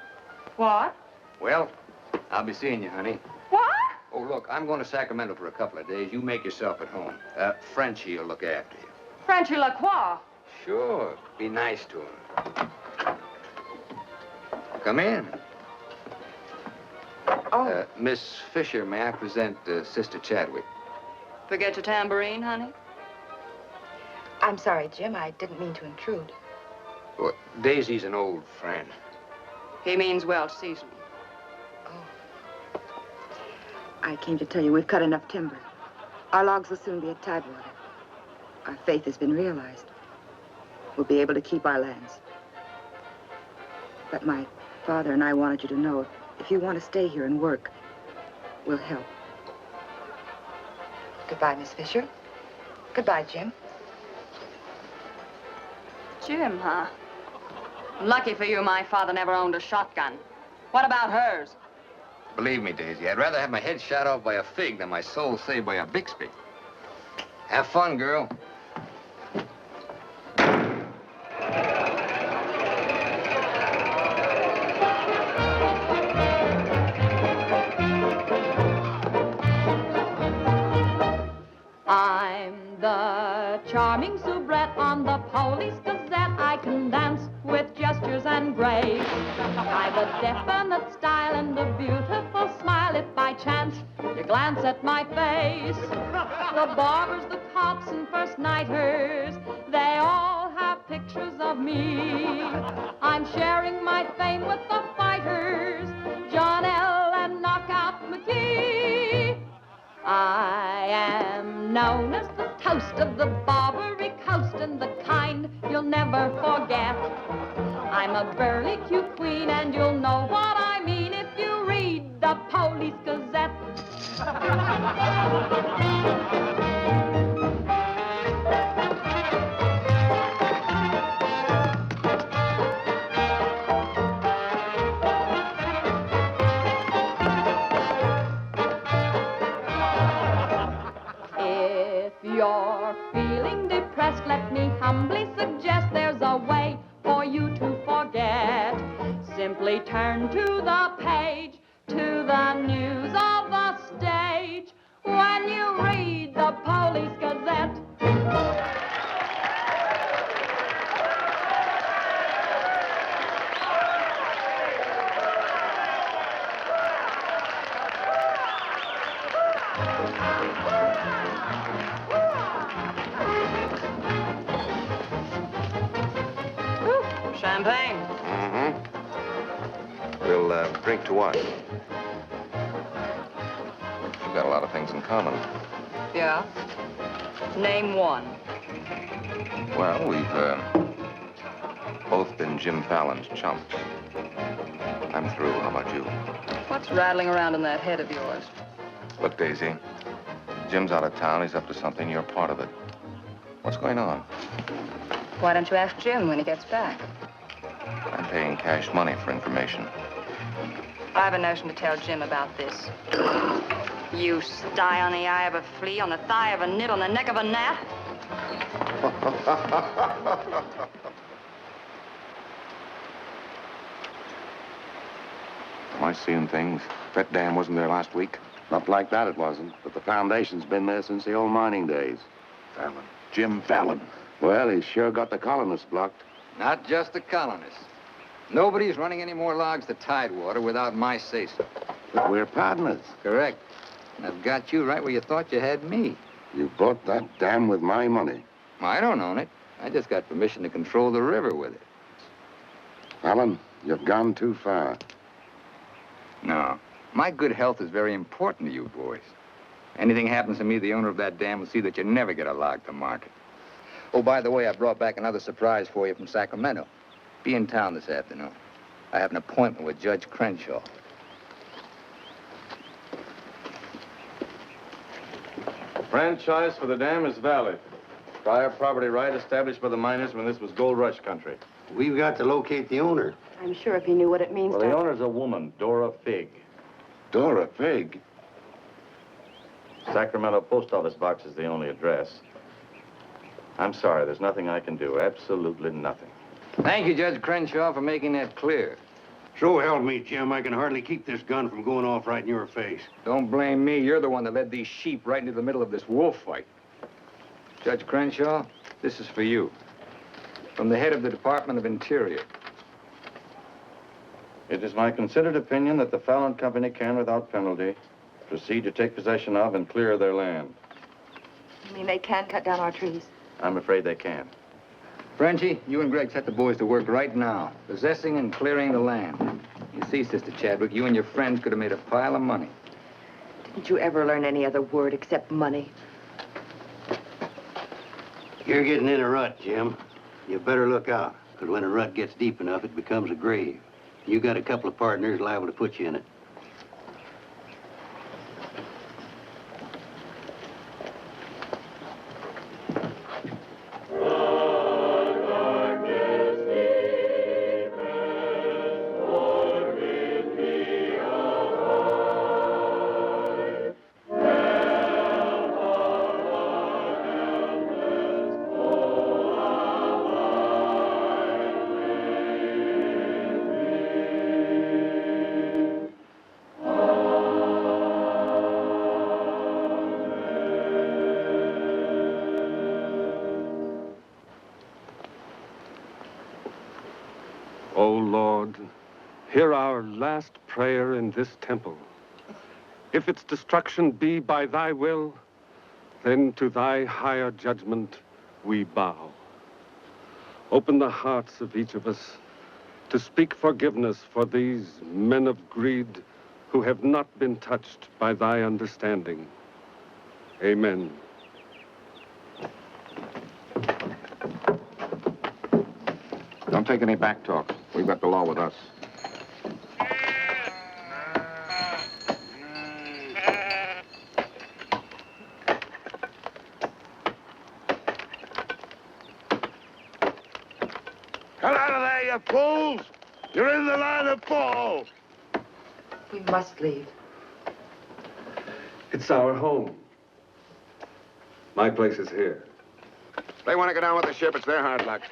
What? Well, I'll be seeing you, honey. What? Oh, look, I'm going to Sacramento for a couple of days. You make yourself at home. Frenchie will look after you. Frenchy Lacroix. Sure. Be nice to him. Come in. Oh. Miss Fisher, may I present Sister Chadwick? Forget your tambourine, honey? I'm sorry, Jim. I didn't mean to intrude. Well, Daisy's an old friend. He means well seasoned. I came to tell you we've cut enough timber. Our logs will soon be at tidewater. Our faith has been realized. We'll be able to keep our lands. But my father and I wanted you to know if you want to stay here and work, we'll help. Goodbye, Miss Fisher. Goodbye, Jim. Jim, huh? Lucky for you, my father never owned a shotgun. What about hers? Believe me, Daisy, I'd rather have my head shot off by a fig than my soul saved by a Bixby. Have fun, girl. I'm the charming soubrette on the Police Gazette. I can dance with gestures and grace. I've a definite style and a beautiful smile. If by chance you glance at my face, the barbers, the cops, and first nighters, they all have pictures of me. I'm sharing my fame with the fighters, John L. and Knockout McGee. I am known as the toast of the Barbary Coast and the kind you'll never forget. I'm a burly cute queen and you'll know what I mean if you read the Police Gazette. If you're feeling depressed, let me humbly suggest there's a way for you to forget. Simply turn to the page, to the news of the stage, when you read the Police Gazette. Champagne. Mm-hmm. We'll drink to what? We've got a lot of things in common. Yeah? Name one. Well, we've both been Jim Fallon's chumps. I'm through. How about you? What's rattling around in that head of yours? Look, Daisy, Jim's out of town. He's up to something. You're part of it. What's going on? Why don't you ask Jim when he gets back? I'm paying cash money for information. I have a notion to tell Jim about this. You sty on the eye of a flea, on the thigh of a nit, on the neck of a gnat. Am I seeing things? That dam wasn't there last week? Not like that, it wasn't. But the foundation's been there since the old mining days. Fallon. Jim Fallon. Well, he's sure got the colonists blocked. Not just the colonists. Nobody's running any more logs to Tidewater without my say-so. But we're partners. Correct. And I've got you right where you thought you had me. You bought that dam with my money. I don't own it. I just got permission to control the river with it. Fallon, you've gone too far. No. My good health is very important to you boys. Anything happens to me, the owner of that dam will see that you never get a log to market. Oh, by the way, I brought back another surprise for you from Sacramento. Be in town this afternoon. I have an appointment with Judge Crenshaw. Franchise for the dam is valid. Prior property right established by the miners when this was gold rush country. We've got to locate the owner. I'm sure if he knew what it means Well, to... the owner's a woman, Dora Fig. Dora Fig? Sacramento post office box is the only address. I'm sorry, there's nothing I can do. Absolutely nothing. Thank you, Judge Crenshaw, for making that clear. So help me, Jim. I can hardly keep this gun from going off right in your face. Don't blame me. You're the one that led these sheep right into the middle of this wolf fight. Judge Crenshaw, this is for you. From the head of the Department of Interior. It is my considered opinion that the Fallon Company can, without penalty, proceed to take possession of and clear their land. You mean they can cut down our trees? I'm afraid they can. Frenchie, you and Greg set the boys to work right now, possessing and clearing the land. You see, Sister Chadwick, you and your friends could have made a pile of money. Didn't you ever learn any other word except money? You're getting in a rut, Jim. You better look out, because when a rut gets deep enough, it becomes a grave. You got a couple of partners liable to put you in it. O Lord, hear our last prayer in this temple. If its destruction be by thy will, then to thy higher judgment we bow. Open the hearts of each of us to speak forgiveness for these men of greed who have not been touched by thy understanding. Amen. Don't take any back talk. We've got the law with us. Get out of there, you fools! You're in the line of fall! We must leave. It's our home. My place is here. They want to go down with the ship. It's their hard luck.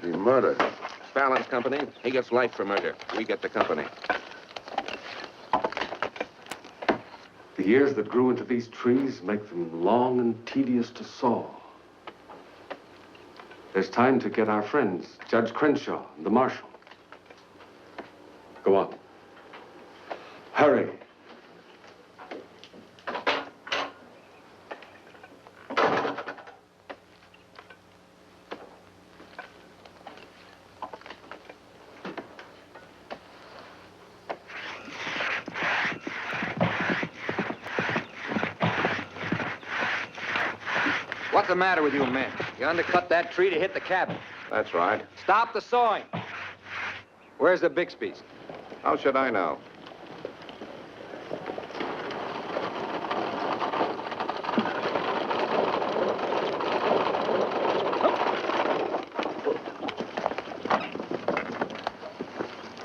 The murder. Fallon's company, he gets life for murder. We get the company. The years that grew into these trees make them long and tedious to saw. There's time to get our friends, Judge Crenshaw and the marshal. Go on. Hurry. What's the matter with you men? You undercut that tree to hit the cabin. That's right. Stop the sawing. Where's the Bixby's? How should I know?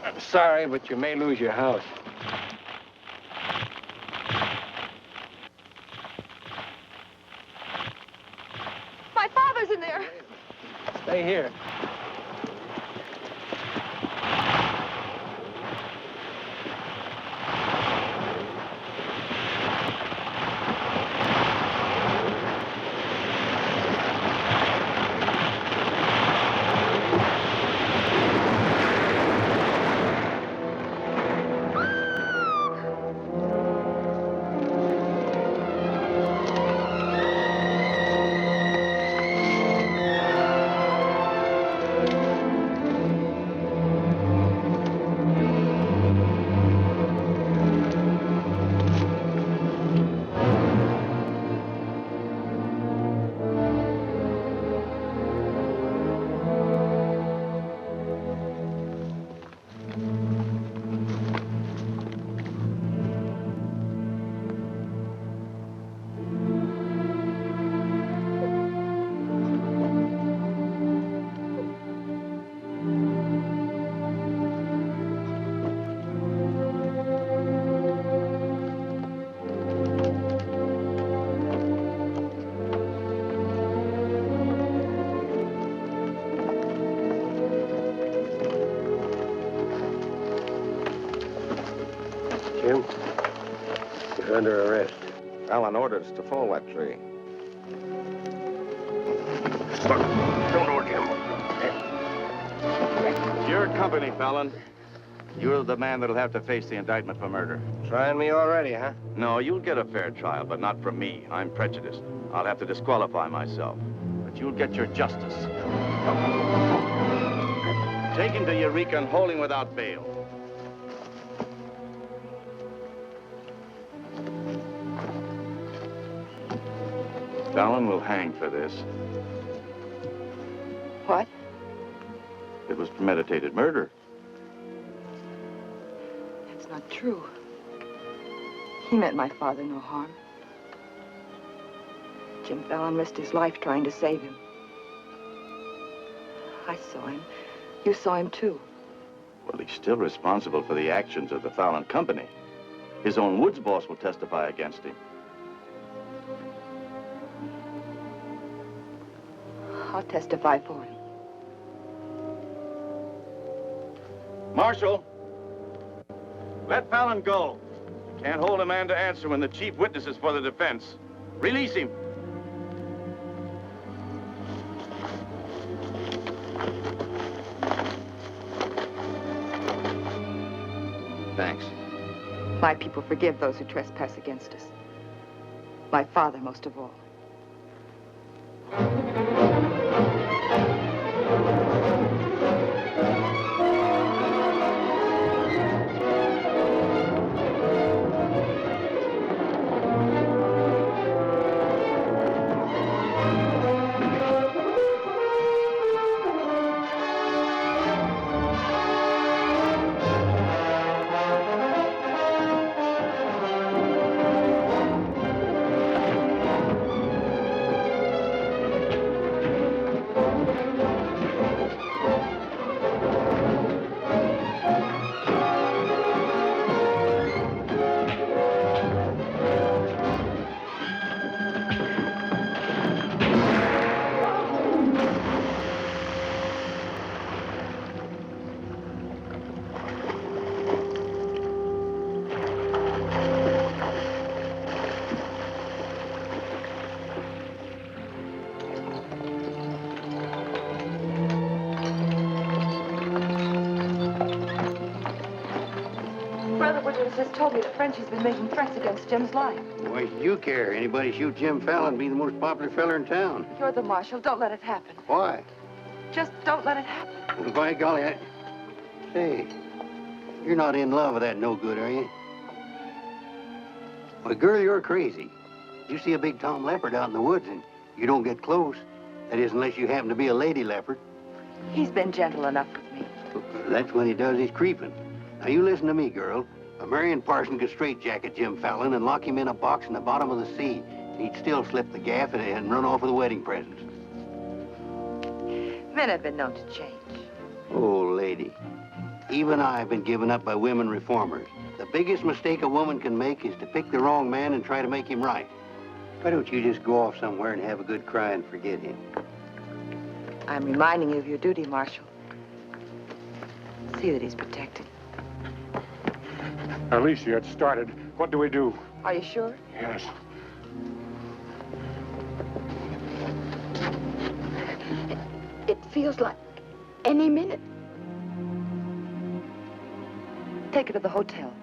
I'm sorry, but you may lose your house. My father's in there. Stay here. Jim, you're under arrest. Allen ordered us to fall that tree. Don't hold him. Your company, Fallon. You're the man that'll have to face the indictment for murder. Trying me already, huh? No, you'll get a fair trial, but not from me. I'm prejudiced. I'll have to disqualify myself. But you'll get your justice. Take him to Eureka and hold him without bail. Fallon will hang for this. What? It was premeditated murder. That's not true. He meant my father no harm. Jim Fallon risked his life trying to save him. I saw him. You saw him, too. Well, he's still responsible for the actions of the Fallon Company. His own Woods boss will testify against him. I'll testify for him. Marshal, let Fallon go. You can't hold a man to answer when the chief witness is for the defense. Release him. Thanks. My people forgive those who trespass against us. My father most of all. Brother Woodward has told me that Frenchie's been making threats against Jim's life. Why should you care? Anybody shoot Jim Fallon, be the most popular fella in town. You're the marshal. Don't let it happen. Why? Just don't let it happen. Well, by golly, Say, you're not in love with that no-good, are you? Well, girl, you're crazy. You see a big tom leopard out in the woods, and You don't get close. That is, unless you happen to be a lady leopard. He's been gentle enough with me. That's when he does his creeping. Now, you listen to me, girl. A Marion Parson could straitjacket Jim Fallon and lock him in a box in the bottom of the sea. He'd still slip the gaff and run off with the wedding presents. Men have been known to change. Oh, lady. Even I've been given up by women reformers. The biggest mistake a woman can make is to pick the wrong man and try to make him right. Why don't you just go off somewhere and have a good cry and forget him? I'm reminding you of your duty, Marshal. See that he's protected. Alicia, it started. What do we do? Are you sure? Yes. It feels like any minute. Take her to the hotel.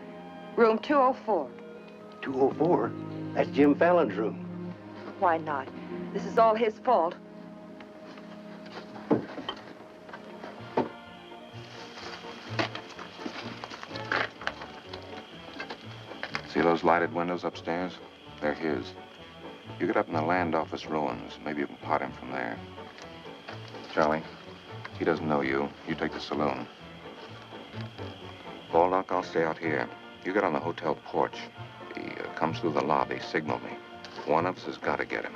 Room 204. 204? That's Jim Fallon's room. Why not? This is all his fault. See those lighted windows upstairs? They're his. You get up in the land office ruins. Maybe you can pot him from there. Charlie, he doesn't know you. You take the saloon. Baldock, I'll stay out here. You get on the hotel porch. He comes through the lobby. Signal me. One of us has got to get him.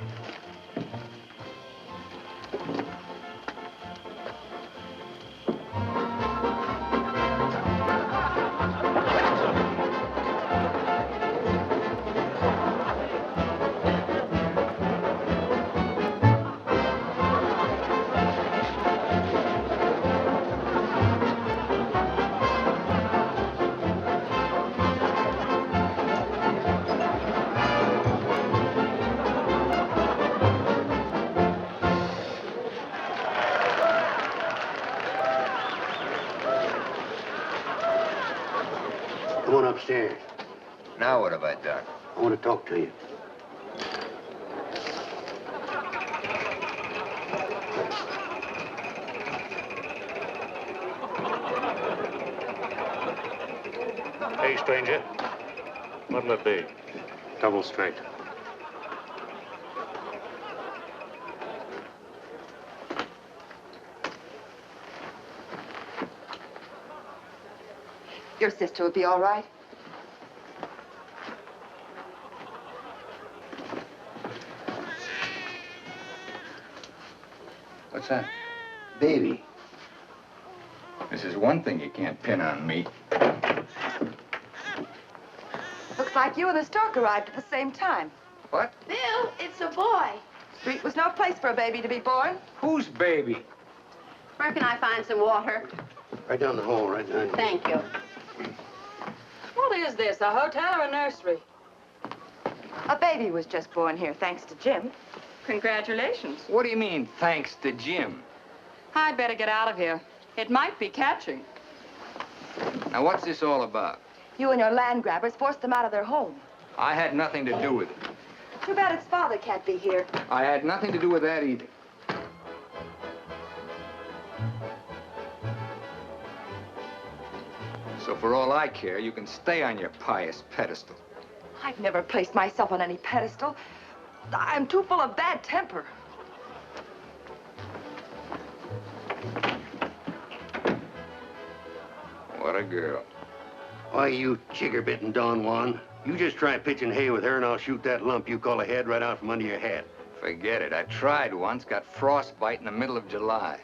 Come on upstairs. Now what have I done? I want to talk to you. Hey, stranger. What'll it be? Double straight. Your sister would be all right. What's that? Baby. This is one thing you can't pin on me. Looks like you and the stork arrived at the same time. What? Bill, it's a boy. Street was no place for a baby to be born. Whose baby? Where can I find some water? Right down the hall, right behind you. Thank you. What is this, a hotel or a nursery? A baby was just born here, thanks to Jim. Congratulations. What do you mean, thanks to Jim? I'd better get out of here. It might be catching. Now, what's this all about? You and your land grabbers forced them out of their home. I had nothing to do with it. Too bad its father can't be here. I had nothing to do with that either. So for all I care, you can stay on your pious pedestal. I've never placed myself on any pedestal. I'm too full of bad temper. What a girl. Why, you chigger-bitten Don Juan. You just try pitching hay with her and I'll shoot that lump you call a head right out from under your hat. Forget it. I tried once, got frostbite in the middle of July.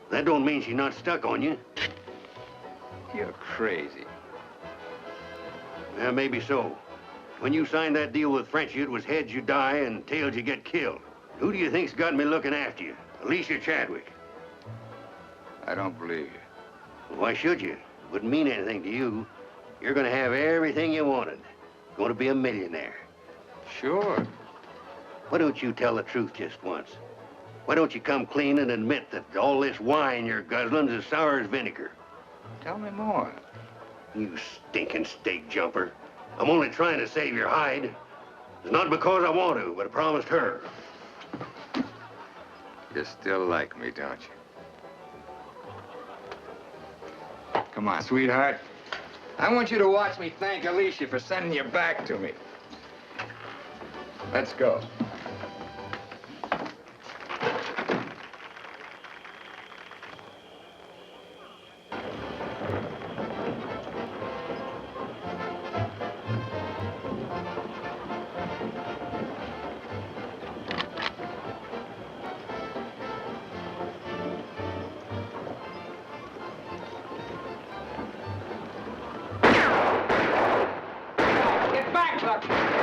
That don't mean she's not stuck on you. You're crazy. Yeah, maybe so. When you signed that deal with Frenchy, it was heads you die and tails you get killed. Who do you think's got me looking after you? Alicia Chadwick. I don't believe you. Why should you? Wouldn't mean anything to you. You're gonna have everything you wanted. Going to be a millionaire. Sure. Why don't you tell the truth just once? Why don't you come clean and admit that all this wine you're guzzling is as sour as vinegar? Tell me more. You stinking steak jumper. I'm only trying to save your hide. It's not because I want to, but I promised her. You still like me, don't you? Come on, sweetheart. I want you to watch me thank Alicia for sending you back to me. Let's go. Doc.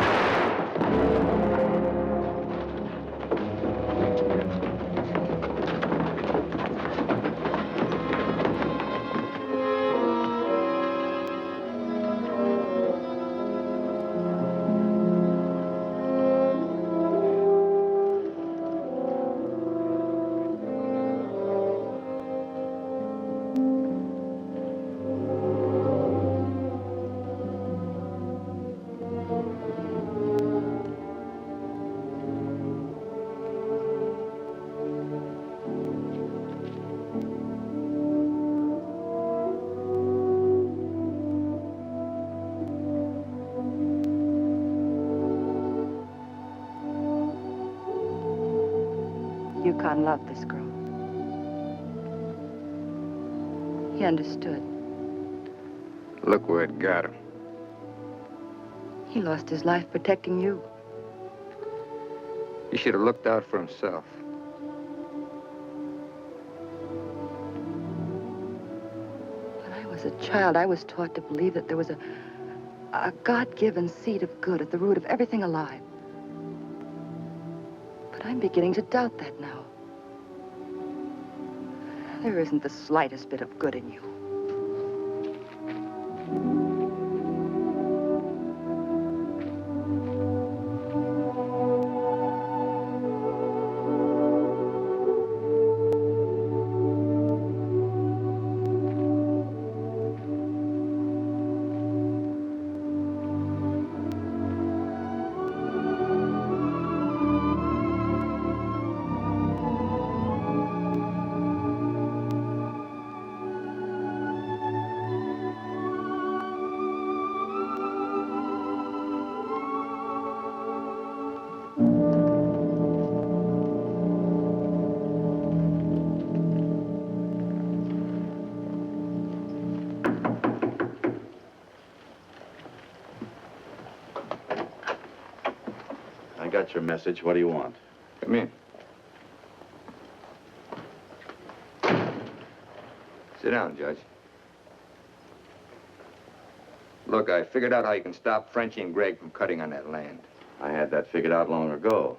Yukon loved this girl. He understood. Look where it got him. He lost his life protecting you. He should have looked out for himself. When I was a child, I was taught to believe that there was a God-given seed of good at the root of everything alive. But I'm beginning to doubt that now. There isn't the slightest bit of good in you. I got your message. What do you want? Come in. Sit down, Judge. Look, I figured out how you can stop Frenchie and Greg from cutting on that land. I had that figured out long ago.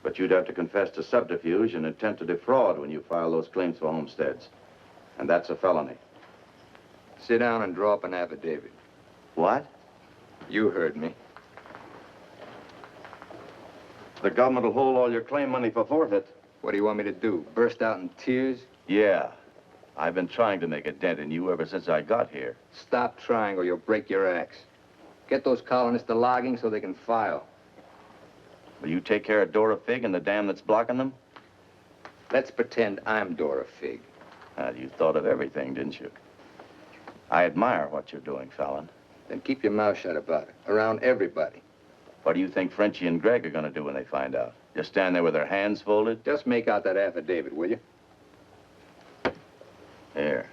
But you'd have to confess to subterfuge and attempt to defraud when you file those claims for homesteads. And that's a felony. Sit down and draw up an affidavit. What? You heard me. The government will hold all your claim money for forfeit. What do you want me to do? Burst out in tears? Yeah. I've been trying to make a dent in you ever since I got here. Stop trying or you'll break your axe. Get those colonists to logging so they can file. Will you take care of Dora Fig and the dam that's blocking them? Let's pretend I'm Dora Fig. You thought of everything, didn't you? I admire what you're doing, Fallon. Then keep your mouth shut about it, around everybody. What do you think Frenchie and Greg are going to do when they find out? Just stand there with their hands folded? Just make out that affidavit, will you? Here.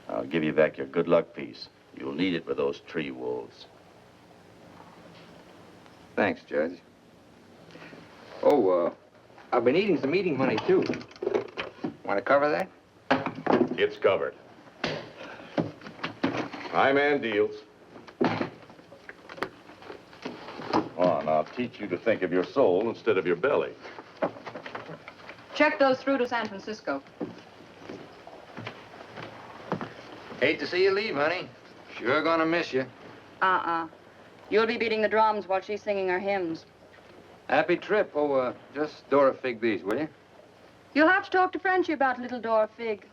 I'll give you back your good luck piece. You'll need it with those tree wolves. Thanks, Judge. Oh, I've been eating some eating money, too. Want to cover that? It's covered. My man deals. Oh, and I'll teach you to think of your soul instead of your belly. Check those through to San Francisco. Hate to see you leave, honey. Sure gonna miss you. You'll be beating the drums while she's singing her hymns. Happy trip. Oh, just Dora Fig these, will you? You'll have to talk to Frenchie about little Dora Fig.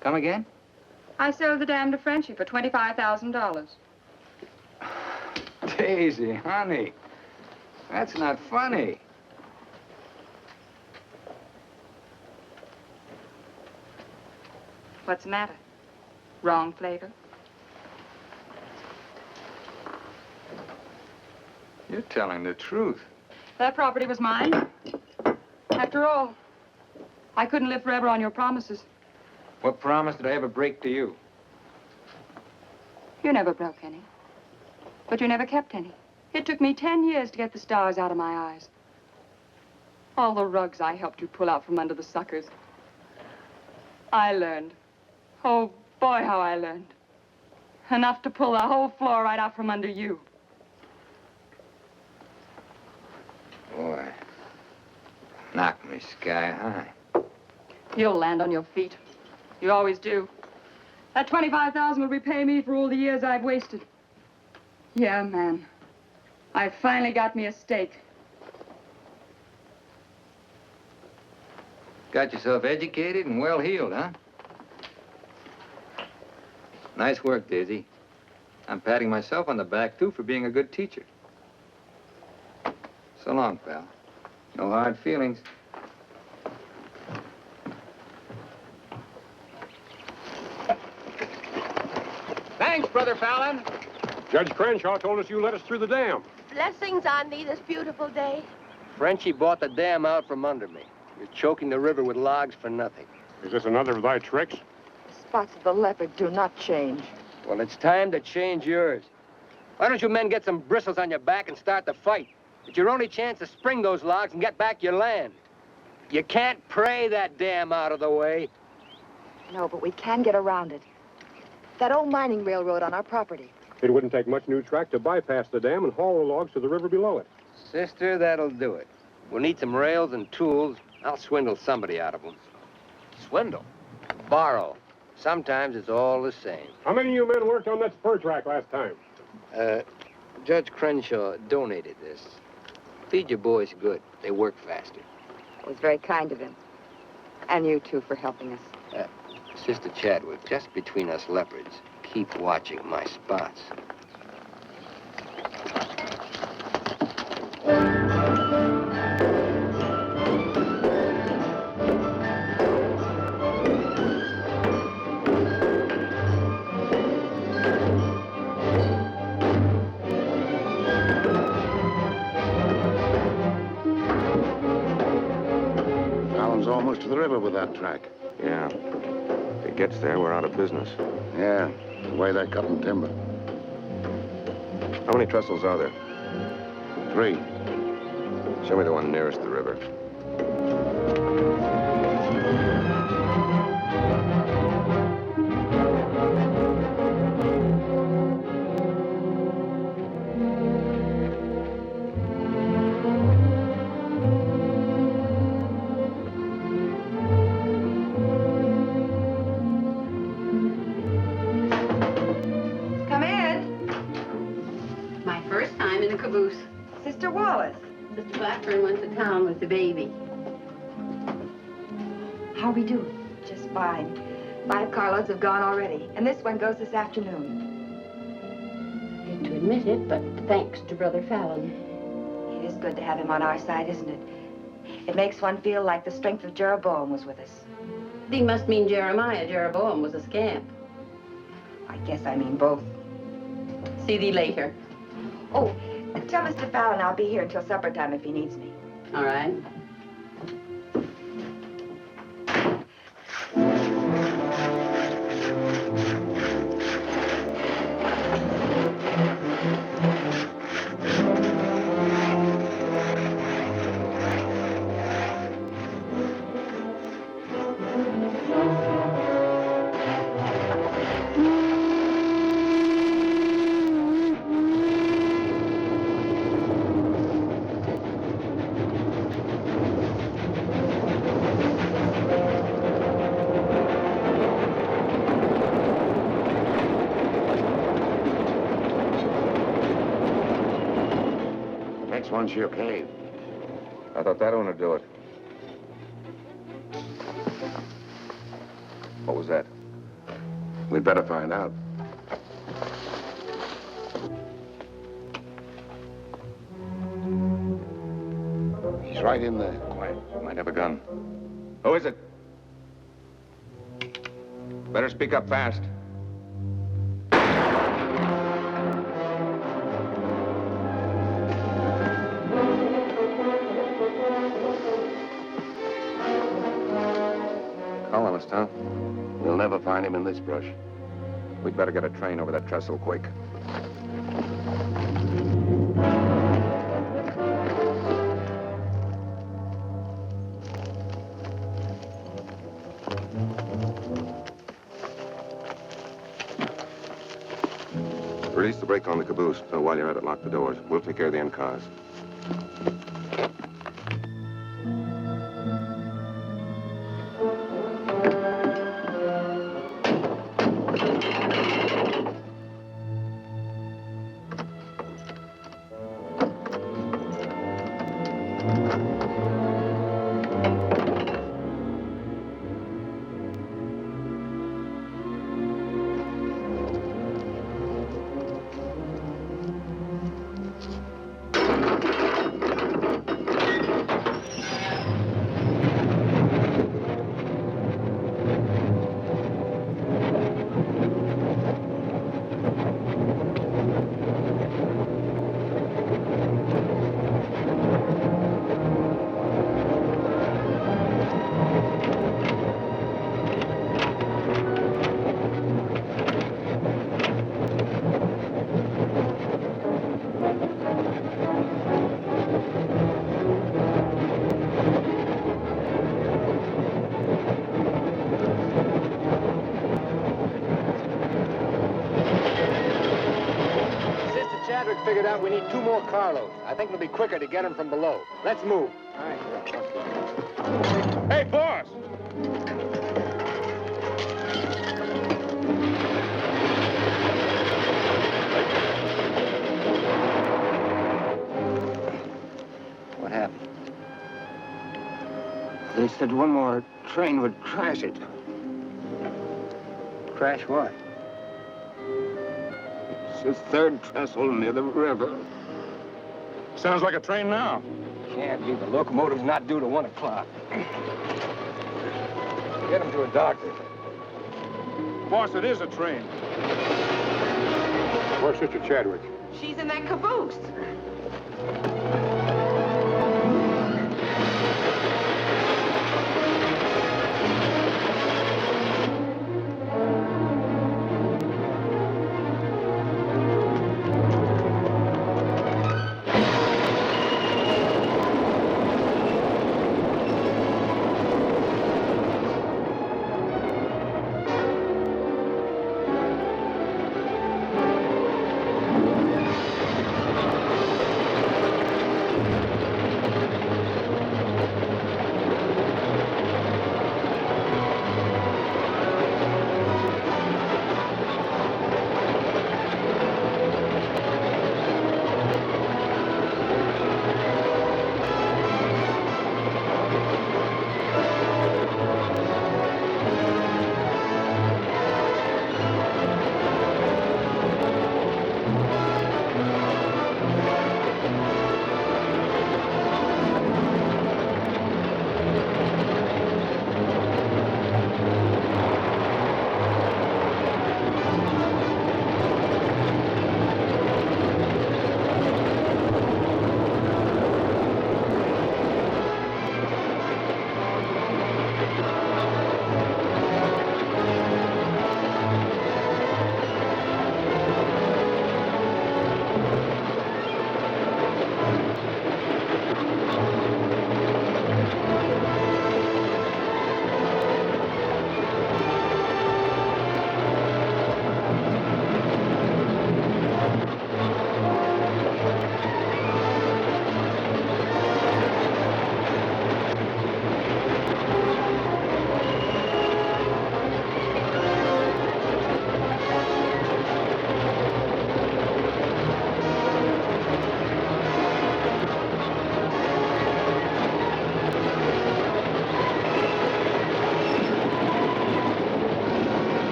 Come again? I sold the dam to Frenchie for $25,000. Daisy, honey. That's not funny. What's the matter? Wrong flavor? You're telling the truth. That property was mine. After all, I couldn't live forever on your promises. What promise did I ever break to you? You never broke any. But you never kept any. It took me 10 years to get the stars out of my eyes. All the rugs I helped you pull out from under the suckers. I learned. Oh, boy, how I learned. Enough to pull the whole floor right out from under you. Boy, knocked me sky high. You'll land on your feet. You always do. That $25,000 will repay me for all the years I've wasted. Yeah, man. I finally got me a stake. Got yourself educated and well-heeled, huh? Nice work, Daisy. I'm patting myself on the back, too, for being a good teacher. So long, pal. No hard feelings. Thanks, Brother Fallon. Judge Crenshaw told us you let us through the dam. Blessings on thee this beautiful day. Frenchie bought the dam out from under me. You're choking the river with logs for nothing. Is this another of thy tricks? The spots of the leopard do not change. Well, it's time to change yours. Why don't you men get some bristles on your back and start the fight? It's your only chance to spring those logs and get back your land. You can't pray that dam out of the way. No, but we can get around it. That old mining railroad on our property. It wouldn't take much new track to bypass the dam and haul the logs to the river below it. Sister, that'll do it. We'll need some rails and tools. I'll swindle somebody out of them. Swindle? Borrow. Sometimes it's all the same. How many of you men worked on that spur track last time? Judge Crenshaw donated this. Feed your boys good. They work faster. It was very kind of him. And you, too, for helping us. Sister Chadwick, just between us leopards, keep watching my spots. Fallon's almost to the river with that track. Yeah. If it gets there, we're out of business. Yeah, the way they're cutting timber. How many trestles are there? 3. Show me the one nearest the river. Come in. My first time in a caboose. Sister Wallace. Mr. Blackburn went to town with the baby. How we do? Just fine. 5 carloads have gone already, and this one goes this afternoon. Hate to admit it, but thanks to Brother Fallon. It is good to have him on our side, isn't it? It makes one feel like the strength of Jeroboam was with us. Thee must mean Jeremiah. Jeroboam was a scamp. I guess I mean both. See thee later. Oh, tell Mr. Fallon I'll be here until supper time if he needs me. All right. Next one's your cave. I thought that one would do it. What was that? We'd better find out. He's right in there. Quiet. Might have a gun. Who is it? Better speak up fast. Colonist, huh? We'll never find him in this brush. We'd better get a train over that trestle quick. the brake on the caboose. So while you're at it, lock the doors. We'll take care of the end cars. Chadwick figured out we need 2 more carloads. I think it'll be quicker to get them from below. Let's move. All right. Hey, boss! What happened? They said one more train would crash it. Crash what? It's the third trestle near the river. Sounds like a train now. Can't be. The locomotive's not due to 1 o'clock. Get him to a doctor. Boss, it is a train. Where's Sister Chadwick? She's in that caboose.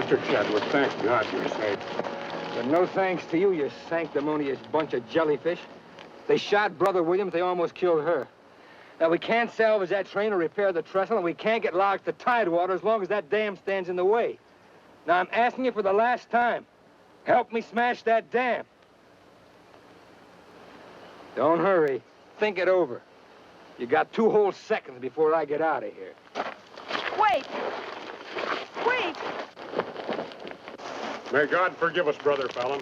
Mr. Chadwick, thank God you're safe. But no thanks to you, you sanctimonious bunch of jellyfish. They shot Brother Williams, they almost killed her. Now, we can't salvage that train or repair the trestle, and we can't get logs to Tidewater as long as that dam stands in the way. Now, I'm asking you for the last time. Help me smash that dam. Don't hurry. Think it over. You got 2 whole seconds before I get out of here. Wait! Wait! May God forgive us, Brother Fallon.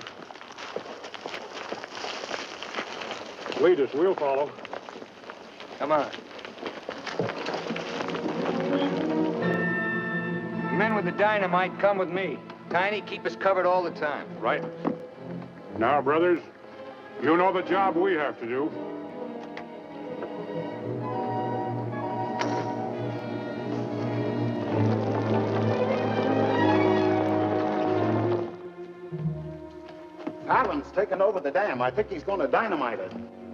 Lead us, we'll follow. Come on. Men with the dynamite, come with me. Tiny, keep us covered all the time. Right. Now, brothers, you know the job we have to do. Fallon's taken over the dam. I think he's going to dynamite it.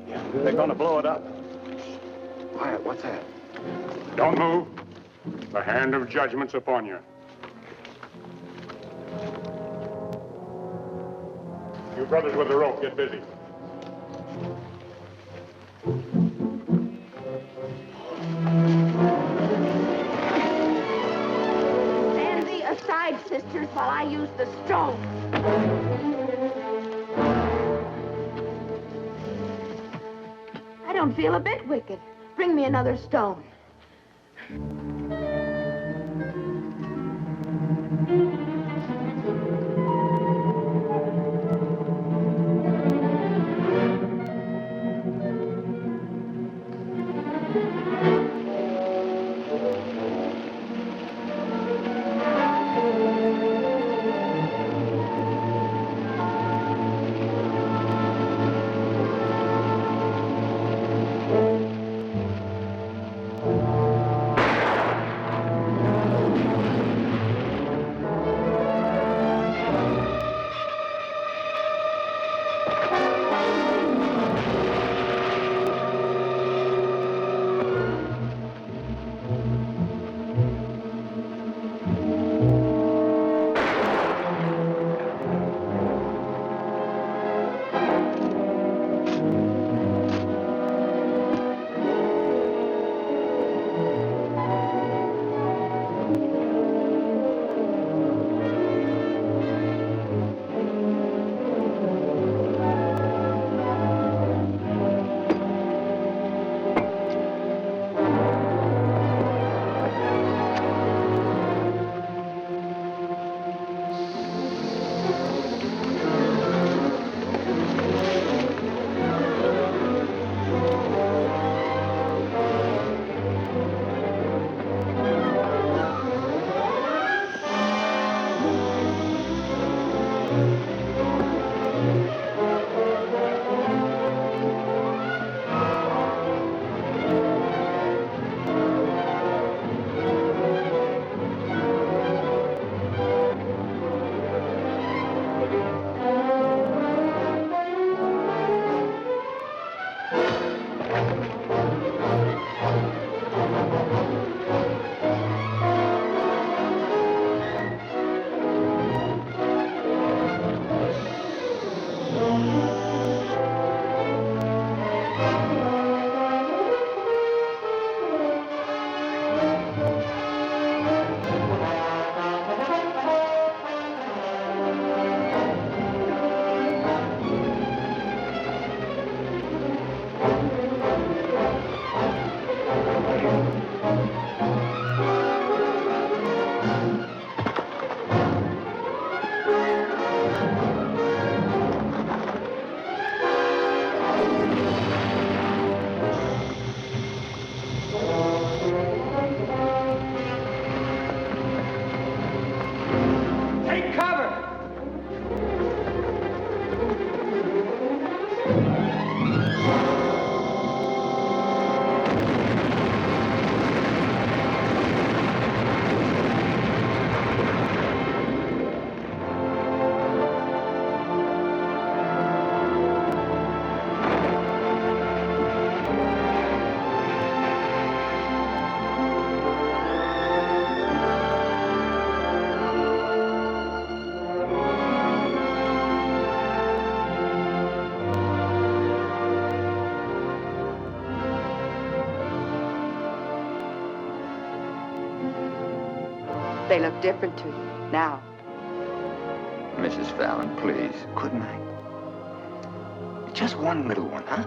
Yeah, they're going to blow it up. Quiet, what's that? Don't move. The hand of judgment's upon you. You brothers with the rope, get busy. Stand thee aside, sisters, while I use the stone. I don't feel a bit wicked. Bring me another stone. They look different to you now. Mrs. Fallon, please. Good night. Just one little one, huh?